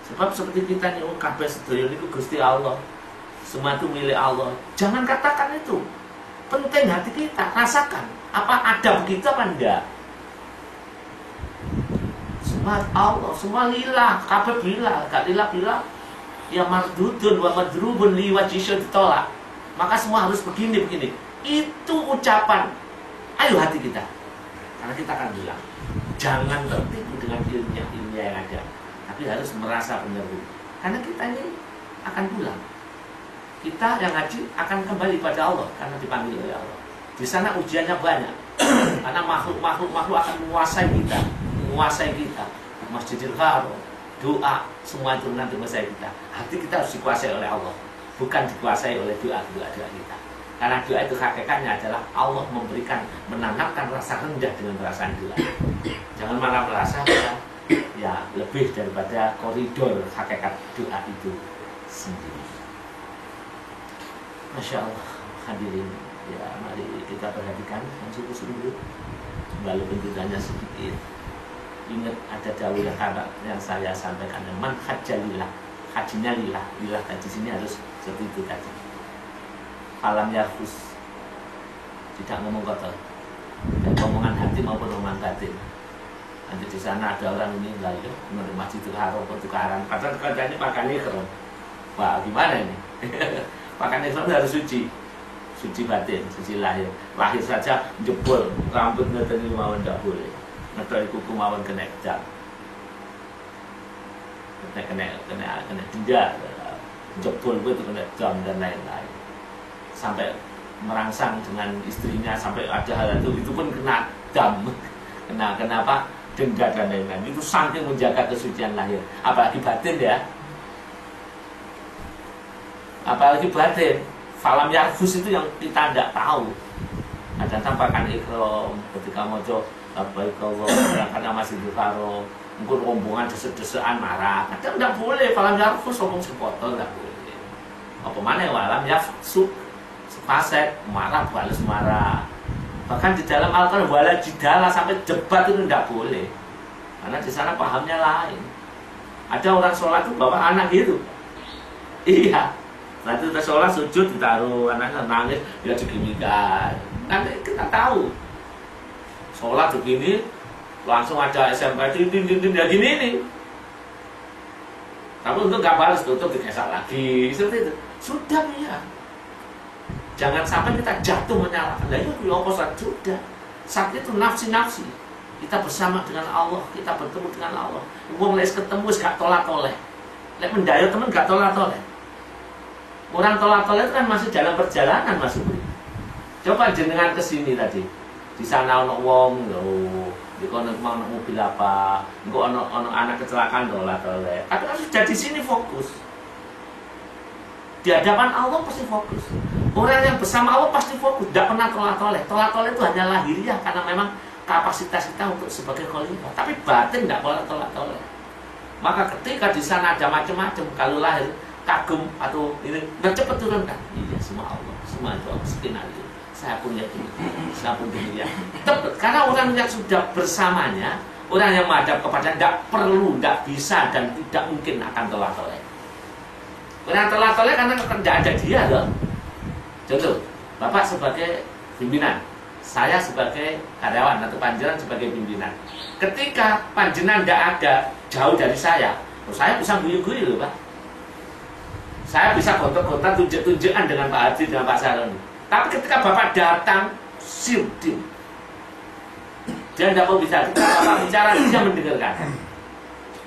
Sebab seperti kita nih, kabeh sedaya niku Gusti Allah. Semua itu milik Allah. Jangan katakan itu. Penting hati kita, rasakan. Apa ada begitu apa enggak? Semua Allah, semua lillah, kabeh billah, gak lillah. Ya mardudun wa madrubun li wajhisya ditolak. Maka semua harus begini. Itu ucapan. Ayo hati kita. Karena kita akan bilang, jangan tertipu dengan ilmu yang ada, tapi harus merasa benar. Karena kita ini akan pulang. Kita yang ngaji akan kembali pada Allah karena dipanggil oleh Allah. Di sana ujiannya banyak. Karena makhluk akan menguasai kita. Masjidil Haram, doa, semua itu nanti menguasai kita. Hati kita harus dikuasai oleh Allah, bukan dikuasai oleh doa kita. Karena doa itu hakikatnya adalah Allah menanamkan rasa rendah dengan perasaan doa. Jangan malah merasa ya lebih daripada koridor hakikat doa itu sendiri. Masya Allah, hadirin, ya mari kita perhatikan sungguh-sungguh, walaupun kita hanya sedikit. Ingat ada dawuh yang saya sampaikan, man hajjalillah, hajinya lillah tadi sini harus seperti itu tadi. Falam yarfus, tidak ngomong kotor, dan omongan hati maupun omongan batin. Nanti di sana ada orang ini lalu menerima Masjidil Haram pertukaran, padahal kerjanya makan ikhram. Wah gimana ini? Makan ikhram harus suci batin, suci lahir. Lahir saja jebol, rambut ngeten mawon tidak boleh. Ngetoi kuku mawon kena jam, kena denda, jebol itu kena jam dan lain-lain. Sampai merangsang dengan istrinya, sampai ada hal itu pun kena dam, kenapa denda dan lain-lain. Itu saking menjaga kesucian lahir, apalagi batin ya. apalagi batin. Falam yarfus itu yang kita tidak tahu. Ada tampakan ikram ketika mojo baik Allah karena masih dikaro mungkin rombongan desek-desekan marah. Kadang tidak boleh falam yarfus ngomong sepotol tidak boleh. Apa mana walam yafsuk sepasek marah balas marah. Bahkan di dalam Al-Quran wala jidala sampai debat itu tidak boleh. Karena di sana pahamnya lain. Ada orang sholat itu bawa anak gitu. Iya. Nanti kita sholat sujud ditaruh anaknya nangis dia diginikan. Nanti kita tahu. Sholat begini langsung ada SMP din ya gini nih. Tapi untuk nggak balas tutup dikesak lagi seperti itu. Sudah ya. Jangan sampai kita jatuh menyalahkan. Nah itu opposite sudah. Saat itu nafsi-nafsi. Kita bersama dengan Allah, kita bertemu dengan Allah. Wong les ketemu gak tolak-toleh. Lek mendayo temen gak tolak-toleh. Orang tolak-toleh itu kan masih dalam perjalanan Mas Ubri. Coba jenengan kesini tadi. Di sana ono wong lho, di kono mau mobil apa, engko ono anak kecelakaan tolak-toleh. Tapi kan sudah di sini fokus. Di hadapan Allah pasti fokus. Orang yang bersama Allah pasti fokus, tidak pernah tolak-toleh. Tolak-toleh itu hanya lahiriah karena memang kapasitas kita untuk sebagai khalifah. Tapi batin tidak boleh tolak-toleh. Maka ketika di sana ada macam-macam, kalau lahir kagum atau ini nggak cepat turunkan. Iya, semua Allah, semua itu Allah skenario. Saya punya ini, saya punya ini. Tepat, karena orang yang sudah bersamanya, orang yang menghadap kepada tidak perlu, tidak bisa dan tidak mungkin akan tolak-toleh. Orang tolak-toleh karena tidak ada dia loh. Contoh, Bapak sebagai pimpinan, saya sebagai karyawan atau panjenengan sebagai pimpinan. Ketika panjenengan tidak ada jauh dari saya bisa guyu-guyu loh Pak. Saya bisa gontok-gontok tunjuk-tunjukan dengan Pak Haji, dengan Pak Saroni. Tapi ketika Bapak datang, dim. Dia tidak mau bicara. Ketika Bapak bicara, dia mendengarkan.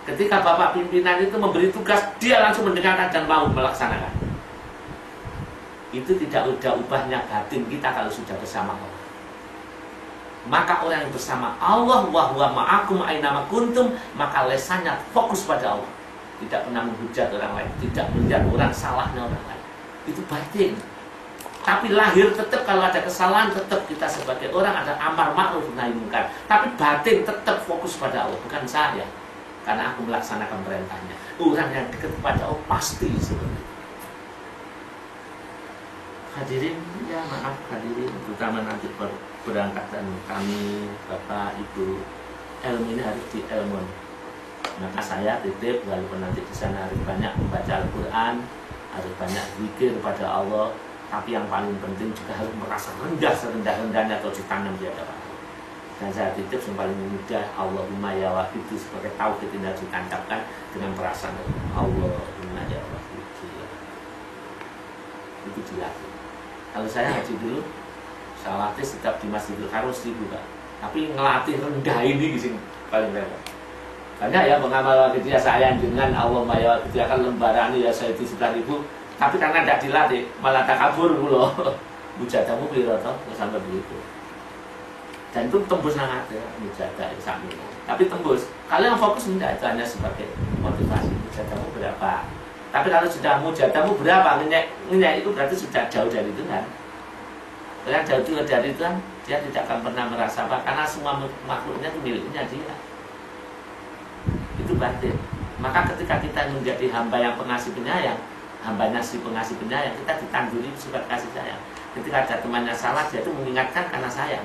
Ketika Bapak pimpinan itu memberi tugas, dia langsung mendengarkan dan mau melaksanakan. Itu tidak ada ubahnya batin kita kalau sudah bersama Allah. Maka orang yang bersama Allah wa huwa ma'akum ainama kuntum, maka lesannya fokus pada Allah. Tidak pernah menghujat orang lain, tidak melihat orang salahnya orang lain. Itu batin. Tapi lahir tetap kalau ada kesalahan tetap kita sebagai orang ada amar ma'ruf nahi munkar. Tapi batin tetap fokus pada Allah, bukan saya. Karena aku melaksanakan perintahnya. Orang yang dekat kepada Allah pasti seperti itu. Hadirin, ya maaf hadirin, terutama nanti berangkatan kami, Bapak, Ibu, ilmu ini harus diilmun. Maka saya titip, walaupun nanti di sana harus banyak membaca Al-Quran, harus banyak zikir kepada Allah, tapi yang paling penting juga harus merasa rendah serendah-rendahnya atau ditanam di hadapan Allah. Dan saya titip yang paling mudah, Allahumma ya wahidu, sebagai tauhid ini harus ditancapkan dengan perasaan Allahumma ya wahidu. Itu dilatih. Kalau saya haji dulu, saya latih setiap di Masjidil Haram 1000 Pak. Tapi ngelatih rendah ini sih paling repot. Banyak ya pengamal dia saya dengan Allah Maya dia kan lembaran ya saya itu 9.000. Tapi karena tidak dilatih malah takabur loh. Mujadamu piro toh sampai begitu. Dan itu tembus nang ate mujadah sambil. Tapi tembus. Kalau yang fokus tidak itu hanya sebagai motivasi. Mujadamu berapa? Tapi kalau sudah mujadamu berapa, ngenyek itu berarti sudah jauh dari Tuhan. Karena jauh dari Tuhan, dia tidak akan pernah merasa apa, karena semua makhluknya itu miliknya dia. Itu batin. Maka ketika kita menjadi hamba yang pengasih penyayang, hambanya si pengasih penyayang, kita ditanduri sifat kasih sayang. Ketika ada temannya salah, dia itu mengingatkan karena sayang.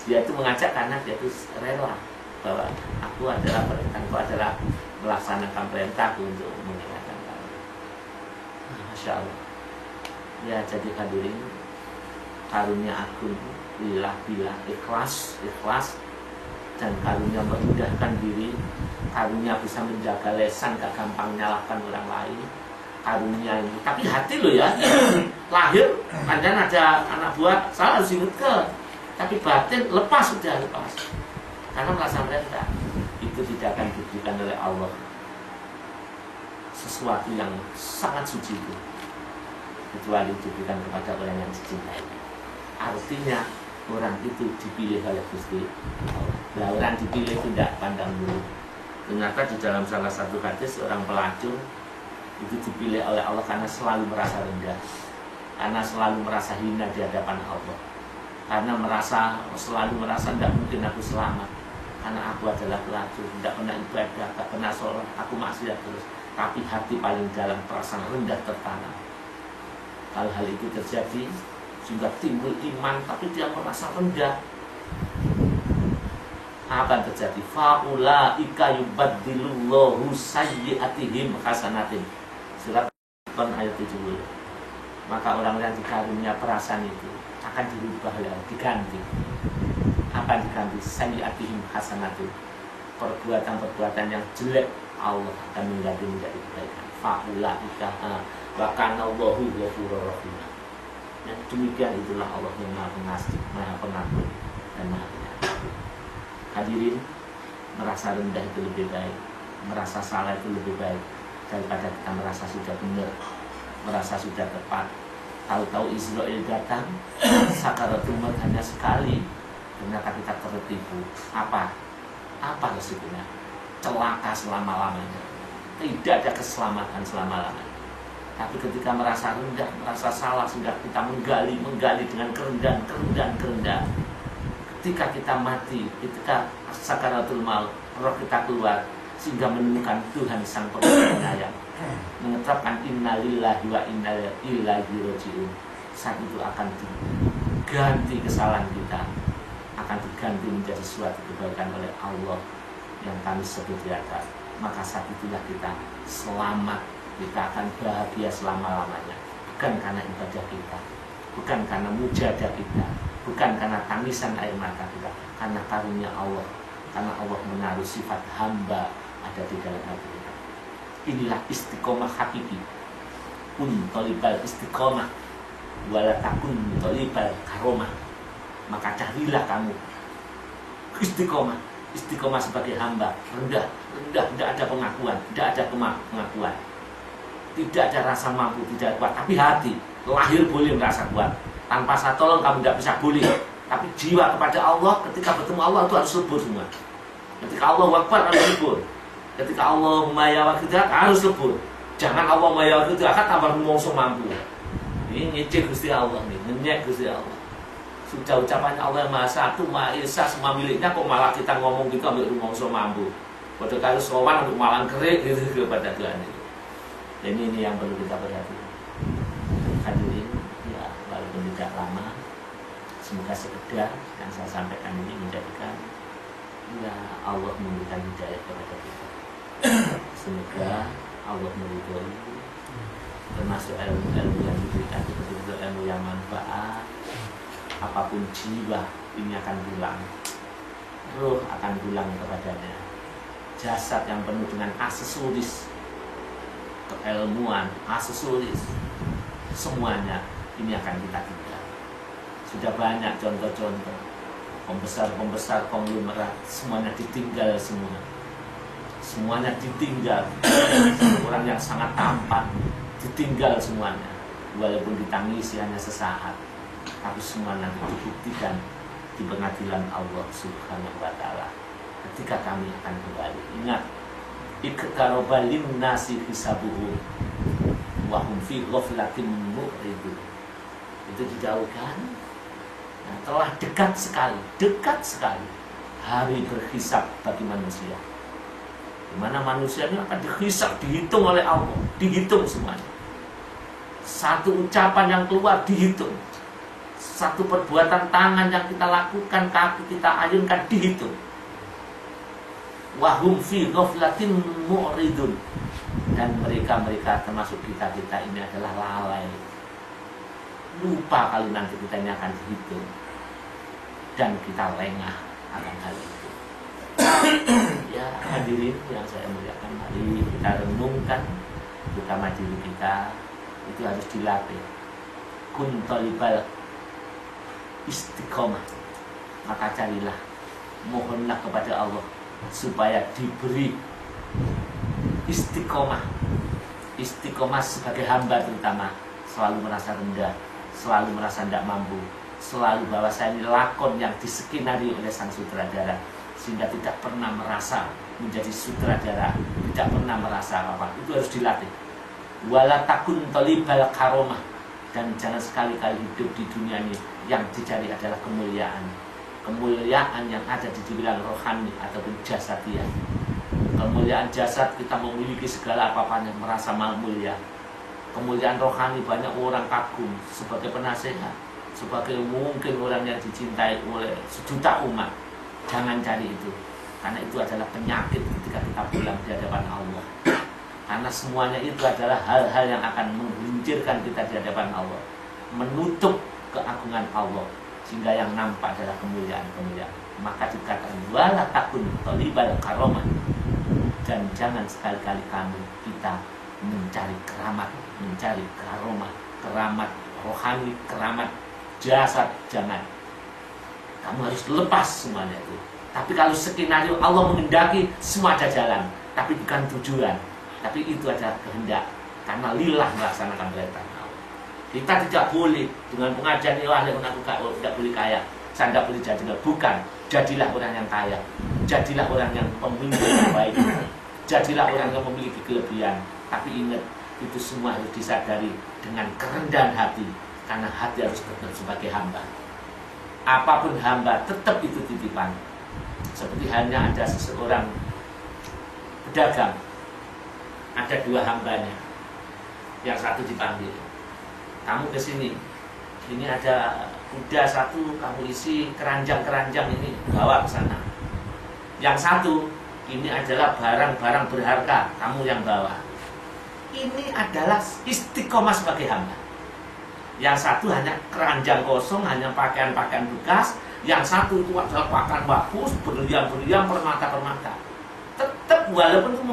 Dia itu mengajak karena dia itu rela bahwa aku adalah perintahku adalah melaksanakan perintahku untuk mengingatkan kamu. Masya Allah. Ya jadi hadirin, karunia agung bila ikhlas dan karunia memudahkan diri, karunia bisa menjaga lesan, gak gampang menyalahkan orang lain, karunia ini. Tapi hati lo ya, lahir, kadang ada anak buah, salah harus ingatkan. Tapi batin lepas sudah lepas, karena merasa mereka itu tidak akan diberikan oleh Allah sesuatu yang sangat suci itu kecuali diberikan kepada orang yang dicintai. Artinya orang itu dipilih oleh Gusti Allah. Nah, orang dipilih tidak pandang bulu. Ternyata di dalam salah satu hadis orang pelacur itu dipilih oleh Allah karena selalu merasa rendah, karena selalu merasa hina di hadapan Allah, karena selalu merasa tidak mungkin aku selamat, karena aku adalah pelacur, tidak pernah ibadah, tidak pernah sholat, aku maksiat terus. Tapi hati paling dalam perasaan rendah tertanam. Kalau hal itu terjadi, sehingga timbul iman, tapi dia merasa rendah, akan terjadi faulaika yubaddilullahu sayyi'atihim hasanatin. Surat ayat 70. Maka orang yang dikarunia perasaan itu akan dirubah, diganti. Akan diganti sayyi'atihim hasanatin. Perbuatan-perbuatan yang jelek Allah akan mengganti menjadi kebaikan. Faulaika wa kana Allahu ghafurur rahim. Dan demikian itulah Allah yang Maha Pengasih, Maha Pengampun dan Maha Penyayang. Hadirin, merasa rendah itu lebih baik, merasa salah itu lebih baik daripada kita merasa sudah benar, merasa sudah tepat. Tahu-tahu Israel datang, sakaratul maut hanya sekali, ternyata kita tertipu. Apa resikonya? Celaka selama-lamanya. Tidak ada keselamatan selama-lamanya. Tapi ketika merasa rendah, merasa salah, sudah kita menggali dengan kerendahan. Ketika kita mati, ketika sakaratul maut, roh kita keluar, sehingga menemukan Tuhan Sang Penyayang, menetapkan innalillahi wa inna ilaihi raji'un. Saat itu akan diganti kesalahan kita, akan diganti menjadi suatu kebaikan oleh Allah yang kami sebut di atas. Maka saat itulah kita selamat, kita akan bahagia selama-lamanya. Bukan karena ibadah kita, bukan karena mujadah kita, bukan karena tangisan air mata kita, karena karunia Allah, karena Allah menaruh sifat hamba ada di dalam hati kita. Inilah istiqomah hakiki. Kun tolibal istiqomah, wala takun tolibal karomah. Maka carilah kamu istiqomah sebagai hamba, rendah, tidak ada pengakuan, tidak ada pengakuan, tidak ada rasa mampu, tidak kuat, tapi hati lahir boleh merasa kuat. Tanpa saya tolong kamu tidak bisa boleh. Tapi jiwa kepada Allah, ketika bertemu Allah itu harus lebur semua. Ketika Allah Akbar harus lebur. Ketika Allah mayawa kita harus lebur. Jangan Allah mayawa kita tambah mongso mampu. Ini ngecek Gusti Allah nih, ngenyek Gusti Allah. Sudah ucapannya Allah yang Maha Satu, Maha Esa, semua miliknya, kok malah kita ngomong gitu ambil mongso mampu. Pada kali sowan untuk malang kerik gitu kepada Tuhan itu. Dan ini yang perlu kita perhatikan. Hadirin, ya walaupun tidak lama, semoga sekedar yang saya sampaikan ini menjadikan ya Allah memberikan hidayah kepada kita. Semoga Allah meridhoi, termasuk ilmu-ilmu yang diberikan itu ilmu yang manfaat. Apapun jiwa ini akan pulang, roh akan pulang kepadanya. Jasad yang penuh dengan aksesoris keilmuan, aksesoris, semuanya ini akan kita tinggal. Sudah banyak contoh-contoh pembesar konglomerat, semuanya ditinggal semua. Semuanya ditinggal. Orang yang sangat tampan ditinggal semuanya. Walaupun ditangisi hanya sesaat, tapi semua nanti dibuktikan di pengadilan Allah Subhanahu wa Ta'ala. Ketika kami akan kembali, ingat, iqtaraba linnasi hisabuhum wa hum fi ghaflatin mu'ridun. Itu dijauhkan. Nah, telah dekat sekali hari berhisab bagi manusia. Di mana manusia ini akan dihisab, dihitung oleh Allah, dihitung semuanya. Satu ucapan yang keluar dihitung. Satu perbuatan tangan yang kita lakukan, kaki kita ayunkan dihitung. Wahum fi ghaflatin mu'ridun. Dan mereka termasuk kita ini adalah lalai. Lupa kalau nanti kita ini akan dihitung. Dan kita lengah akan hal itu. Ya hadirin yang saya muliakan, mari kita renungkan, terutama diri kita itu harus dilatih. Kun tolibal istiqomah, maka carilah, mohonlah kepada Allah supaya diberi istiqomah sebagai hamba, terutama selalu merasa rendah, selalu merasa tidak mampu, selalu bahwa saya ini lakon yang diskenari oleh sang sutradara, sehingga tidak pernah merasa menjadi sutradara, tidak pernah merasa apa. Itu harus dilatih. Wala takun talibal karomah, dan jangan sekali-kali hidup di dunia ini yang dicari adalah kemuliaan. Kemuliaan yang ada di dibilang rohani ataupun jasadiah. Kemuliaan jasad kita memiliki segala apa-apanya, merasa mulia. Kemuliaan rohani banyak orang kagum sebagai penasehat, sebagai mungkin orang yang dicintai oleh sejuta umat. Jangan cari itu, karena itu adalah penyakit ketika kita pulang di hadapan Allah. Karena semuanya itu adalah hal-hal yang akan menggelincirkan kita di hadapan Allah, menutup keagungan Allah, sehingga yang nampak adalah kemuliaan-kemuliaan. Maka dikatakan wala takun talibal karomah, dan jangan sekali-kali kita mencari keramat, mencari karomah, keramat rohani, keramat jasad. Jangan. Kamu harus lepas semuanya itu. Tapi kalau skenario Allah mengendaki, semua ada jalan, tapi bukan tujuan. Tapi itu adalah kehendak, karena lillah melaksanakan perintah Allah. Kita tidak boleh dengan pengajian ilah yang aku tidak boleh kaya, saya tidak boleh jadilah. Bukan, jadilah orang yang kaya, jadilah orang yang pemimpin yang baik, jadilah orang yang memiliki kelebihan. Tapi ingat, itu semua harus disadari dengan kerendahan hati, karena hati harus tetap sebagai hamba. Apapun hamba, tetap itu titipan. Seperti hanya ada seseorang pedagang, ada dua hambanya, yang satu dipanggil, kamu ke sini, ini ada kuda satu, kamu isi keranjang-keranjang ini, bawa ke sana. Yang satu, ini adalah barang-barang berharga, kamu yang bawa. Ini adalah istiqomah sebagai hamba. Yang satu hanya keranjang kosong, hanya pakaian-pakaian bekas. Yang satu itu adalah pakaian bagus, berlian-berlian, permata-permata. Tetap walaupun itu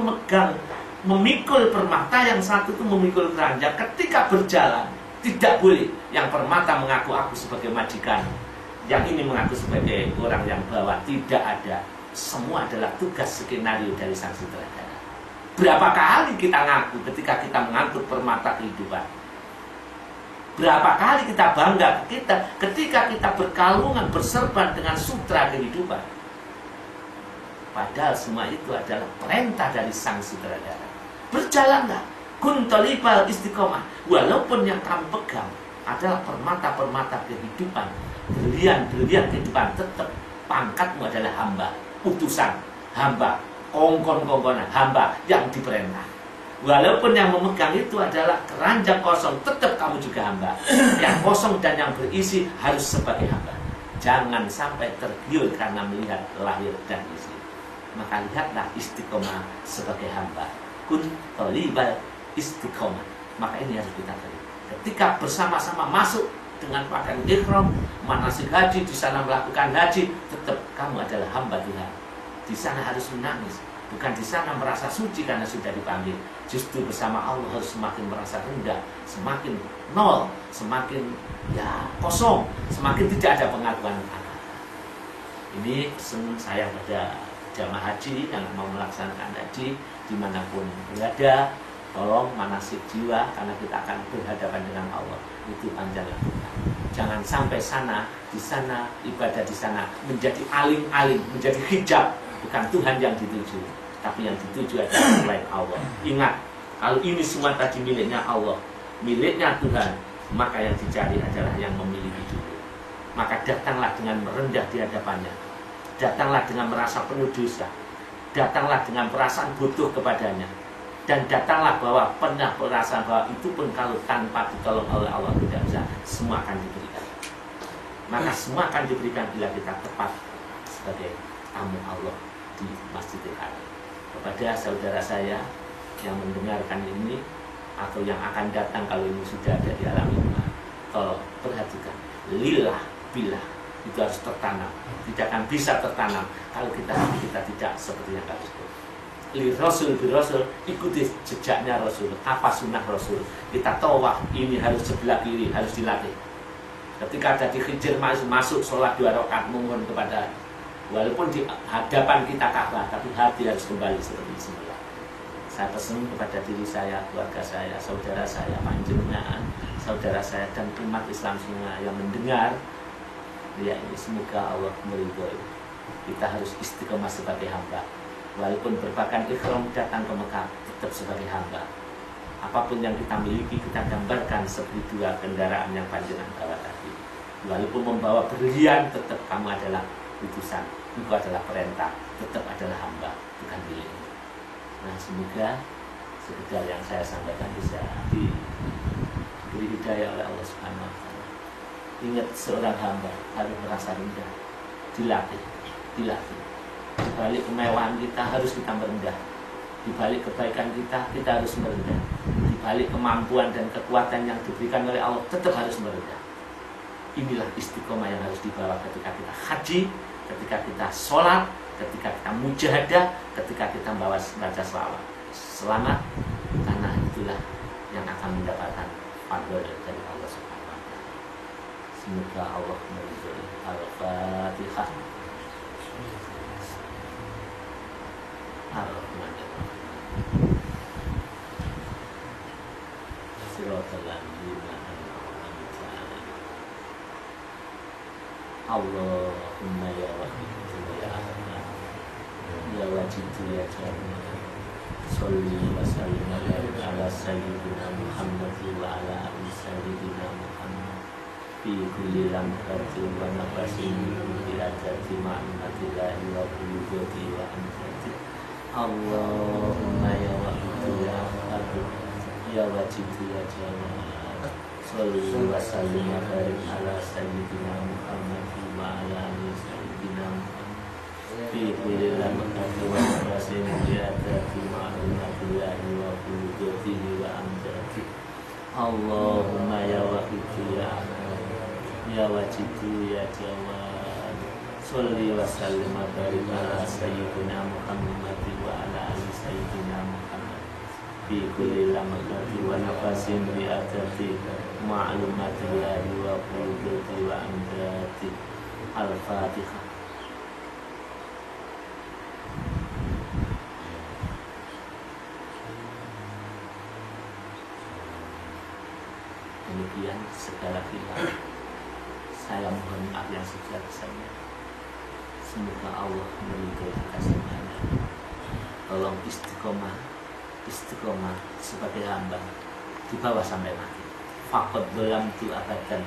memikul permata, yang satu itu memikul keranjang. Ketika berjalan, tidak boleh yang permata mengaku aku sebagai majikan, yang ini mengaku sebagai orang yang bawa. Tidak ada. Semua adalah tugas skenario dari sang sutradara. Berapa kali kita ngaku ketika kita mengangkut permata kehidupan? Berapa kali kita bangga ketika kita berkalungan, berserban dengan sutra kehidupan? Padahal semua itu adalah perintah dari sang sutradara. Berjalanlah, kun talibal istiqomah. Walaupun yang kamu pegang adalah permata-permata kehidupan, berlian-berlian kehidupan, tetap pangkatmu adalah hamba, utusan hamba, kongkon-kongkonan hamba yang diperintah. Walaupun yang memegang itu adalah keranjang kosong, tetap kamu juga hamba. Yang kosong dan yang berisi harus sebagai hamba. Jangan sampai tergiur karena melihat lahir dan isi. Maka lihatlah istiqomah sebagai hamba. Kun talibal istiqomah. Maka ini harus kita beri. Ketika bersama-sama masuk dengan pakaian ihram, manasik haji, di sana melakukan haji, tetap kamu adalah hamba Tuhan. Di sana harus menangis, bukan di sana merasa suci karena sudah dipanggil. Justru bersama Allah harus semakin merasa rendah, semakin nol, semakin kosong, semakin tidak ada pengakuan apa-apa. Ini pesan saya pada jamaah haji yang mau melaksanakan haji dimanapun berada. Tolong manasik jiwa, karena kita akan berhadapan dengan Allah. Itu panjang lakukan. Jangan sampai di sana ibadah di sana menjadi aling-aling, menjadi hijab. Bukan Tuhan yang dituju, tapi yang dituju adalah selain Allah. Ingat, kalau ini semua tadi miliknya Allah, miliknya Tuhan, maka yang dicari adalah yang memiliki dulu. Maka datanglah dengan merendah di hadapannya. Datanglah dengan merasa penuh dosa. Datanglah dengan perasaan butuh kepadanya. Dan datanglah bahwa pernah perasaan bahwa itu pun kalau tanpa ditolong oleh Allah tidak bisa, semua akan diberikan. Maka semua akan diberikan bila kita tepat sebagai tamu Allah di Masjidil Haram. Kepada saudara saya yang mendengarkan ini atau yang akan datang kalau ini sudah ada di alam rumah, tolong perhatikan, lillah billah itu harus tertanam. Tidak akan bisa tertanam kalau kita tidak seperti yang harus. Li Rasul bi Rasul, ikuti jejaknya Rasul. Apa sunnah Rasul? Kita tahu ini harus sebelah kiri, harus dilatih. Ketika ada di Hijr masuk sholat 2 rakaat mohon kepada, walaupun di hadapan kita Ka'bah, tapi hati harus kembali seperti semula. Saya pesan kepada diri saya, keluarga saya, saudara saya, panjenengan, saudara saya dan umat Islam semua yang mendengar, ya ini semoga Allah meridhoi. Kita harus istiqomah sebagai hamba. Walaupun berpakaian ihram datang ke Mekah, tetap sebagai hamba. Apapun yang kita miliki, kita gambarkan seperti dua kendaraan yang panjenengan bawa tadi. Walaupun membawa berlian, tetap kamu adalah utusan, engkau adalah perintah, tetap adalah hamba, bukan milikmu. Nah, semoga sekedar yang saya sampaikan bisa diberi hidayah oleh Allah Subhanahu wa Ta'ala. Ingat, seorang hamba harus merasa rendah, dilatih. Di balik kemewahan kita harus kita merendah. Di balik kebaikan kita harus merendah. Di balik kemampuan dan kekuatan yang diberikan oleh Allah, tetap harus merendah. Inilah istiqomah yang harus dibawa ketika kita haji, ketika kita sholat, ketika kita mujahadah, ketika kita baca selawat. Selamat, karena itulah yang akan mendapatkan fadl dari Allah Subhanahu wa Ta'ala. Semoga Allah meridhoi. Al-Fatihah. Allahumma ya Wahid ya Ahmad ya Wajid ya Jami, sholli wa sallim ala sayyidina Muhammad wa ala ali sayyidina Muhammad fi kulli lamhatin wa nafasin bi adati ma'natillahi wa qulubi wa amjadi. Allahumma ya Wahid ya Ahmad ya Wajid ya Jami, sholli wa sallim ala sayyidina Muhammad wa ala ali sayyidina Muhammad fi kulli lamhatin wa nafasin bi adati ma'natillahi wa qulubi wa amjadi. Allahumma ya Wahid ya Ahmad ya Wajid ya Jawad, sholli wa sallim ala sayyidina Muhammad wa ala ali sayyidina Muhammad fi kulli lamhatin wa nafasin bi adati ma'lumatillahi wa qulubi wa amjadi. Al-Fatihah. Demikian segala khilaf saya mohon maaf yang sebesar-besarnya. Semoga Allah meridhoi kita semuanya. Tolong istiqomah sebagai hamba dibawa sampai mati. Faqad dolamtu abadan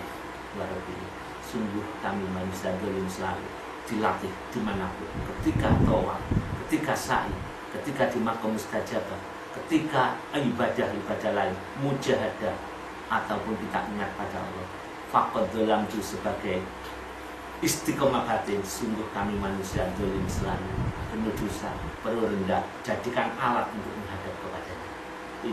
warabbi. Sungguh kami manusia dolim selalu dilatih dimanapun, ketika tawaf, ketika sa'i, ketika di makom mustajabah, ketika ibadah lain, mujahadah, ataupun kita ingat pada Allah. Faqad dolamtu sebagai istiqomah batin. Sungguh kami manusia dolim selalu, penuh dosa, perlu rendah, jadikan alat untuk menghadap kepadanya.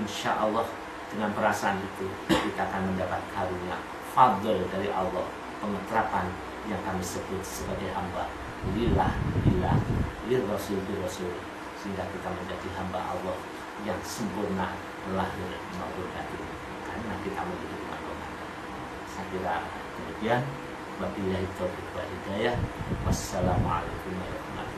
Insya Allah dengan perasaan itu kita akan mendapat karunia fadl dari Allah, pengeterapan yang kami sebut sebagai hamba lillah lirrasul birrasul, sehingga kita menjadi hamba Allah yang sempurna lahir maupun batin, karena kita memiliki kemampuan. Saya kira demikian. Wabillahi taufiq wal hidayah. Wassalamualaikum warahmatullahi wabarakatuh.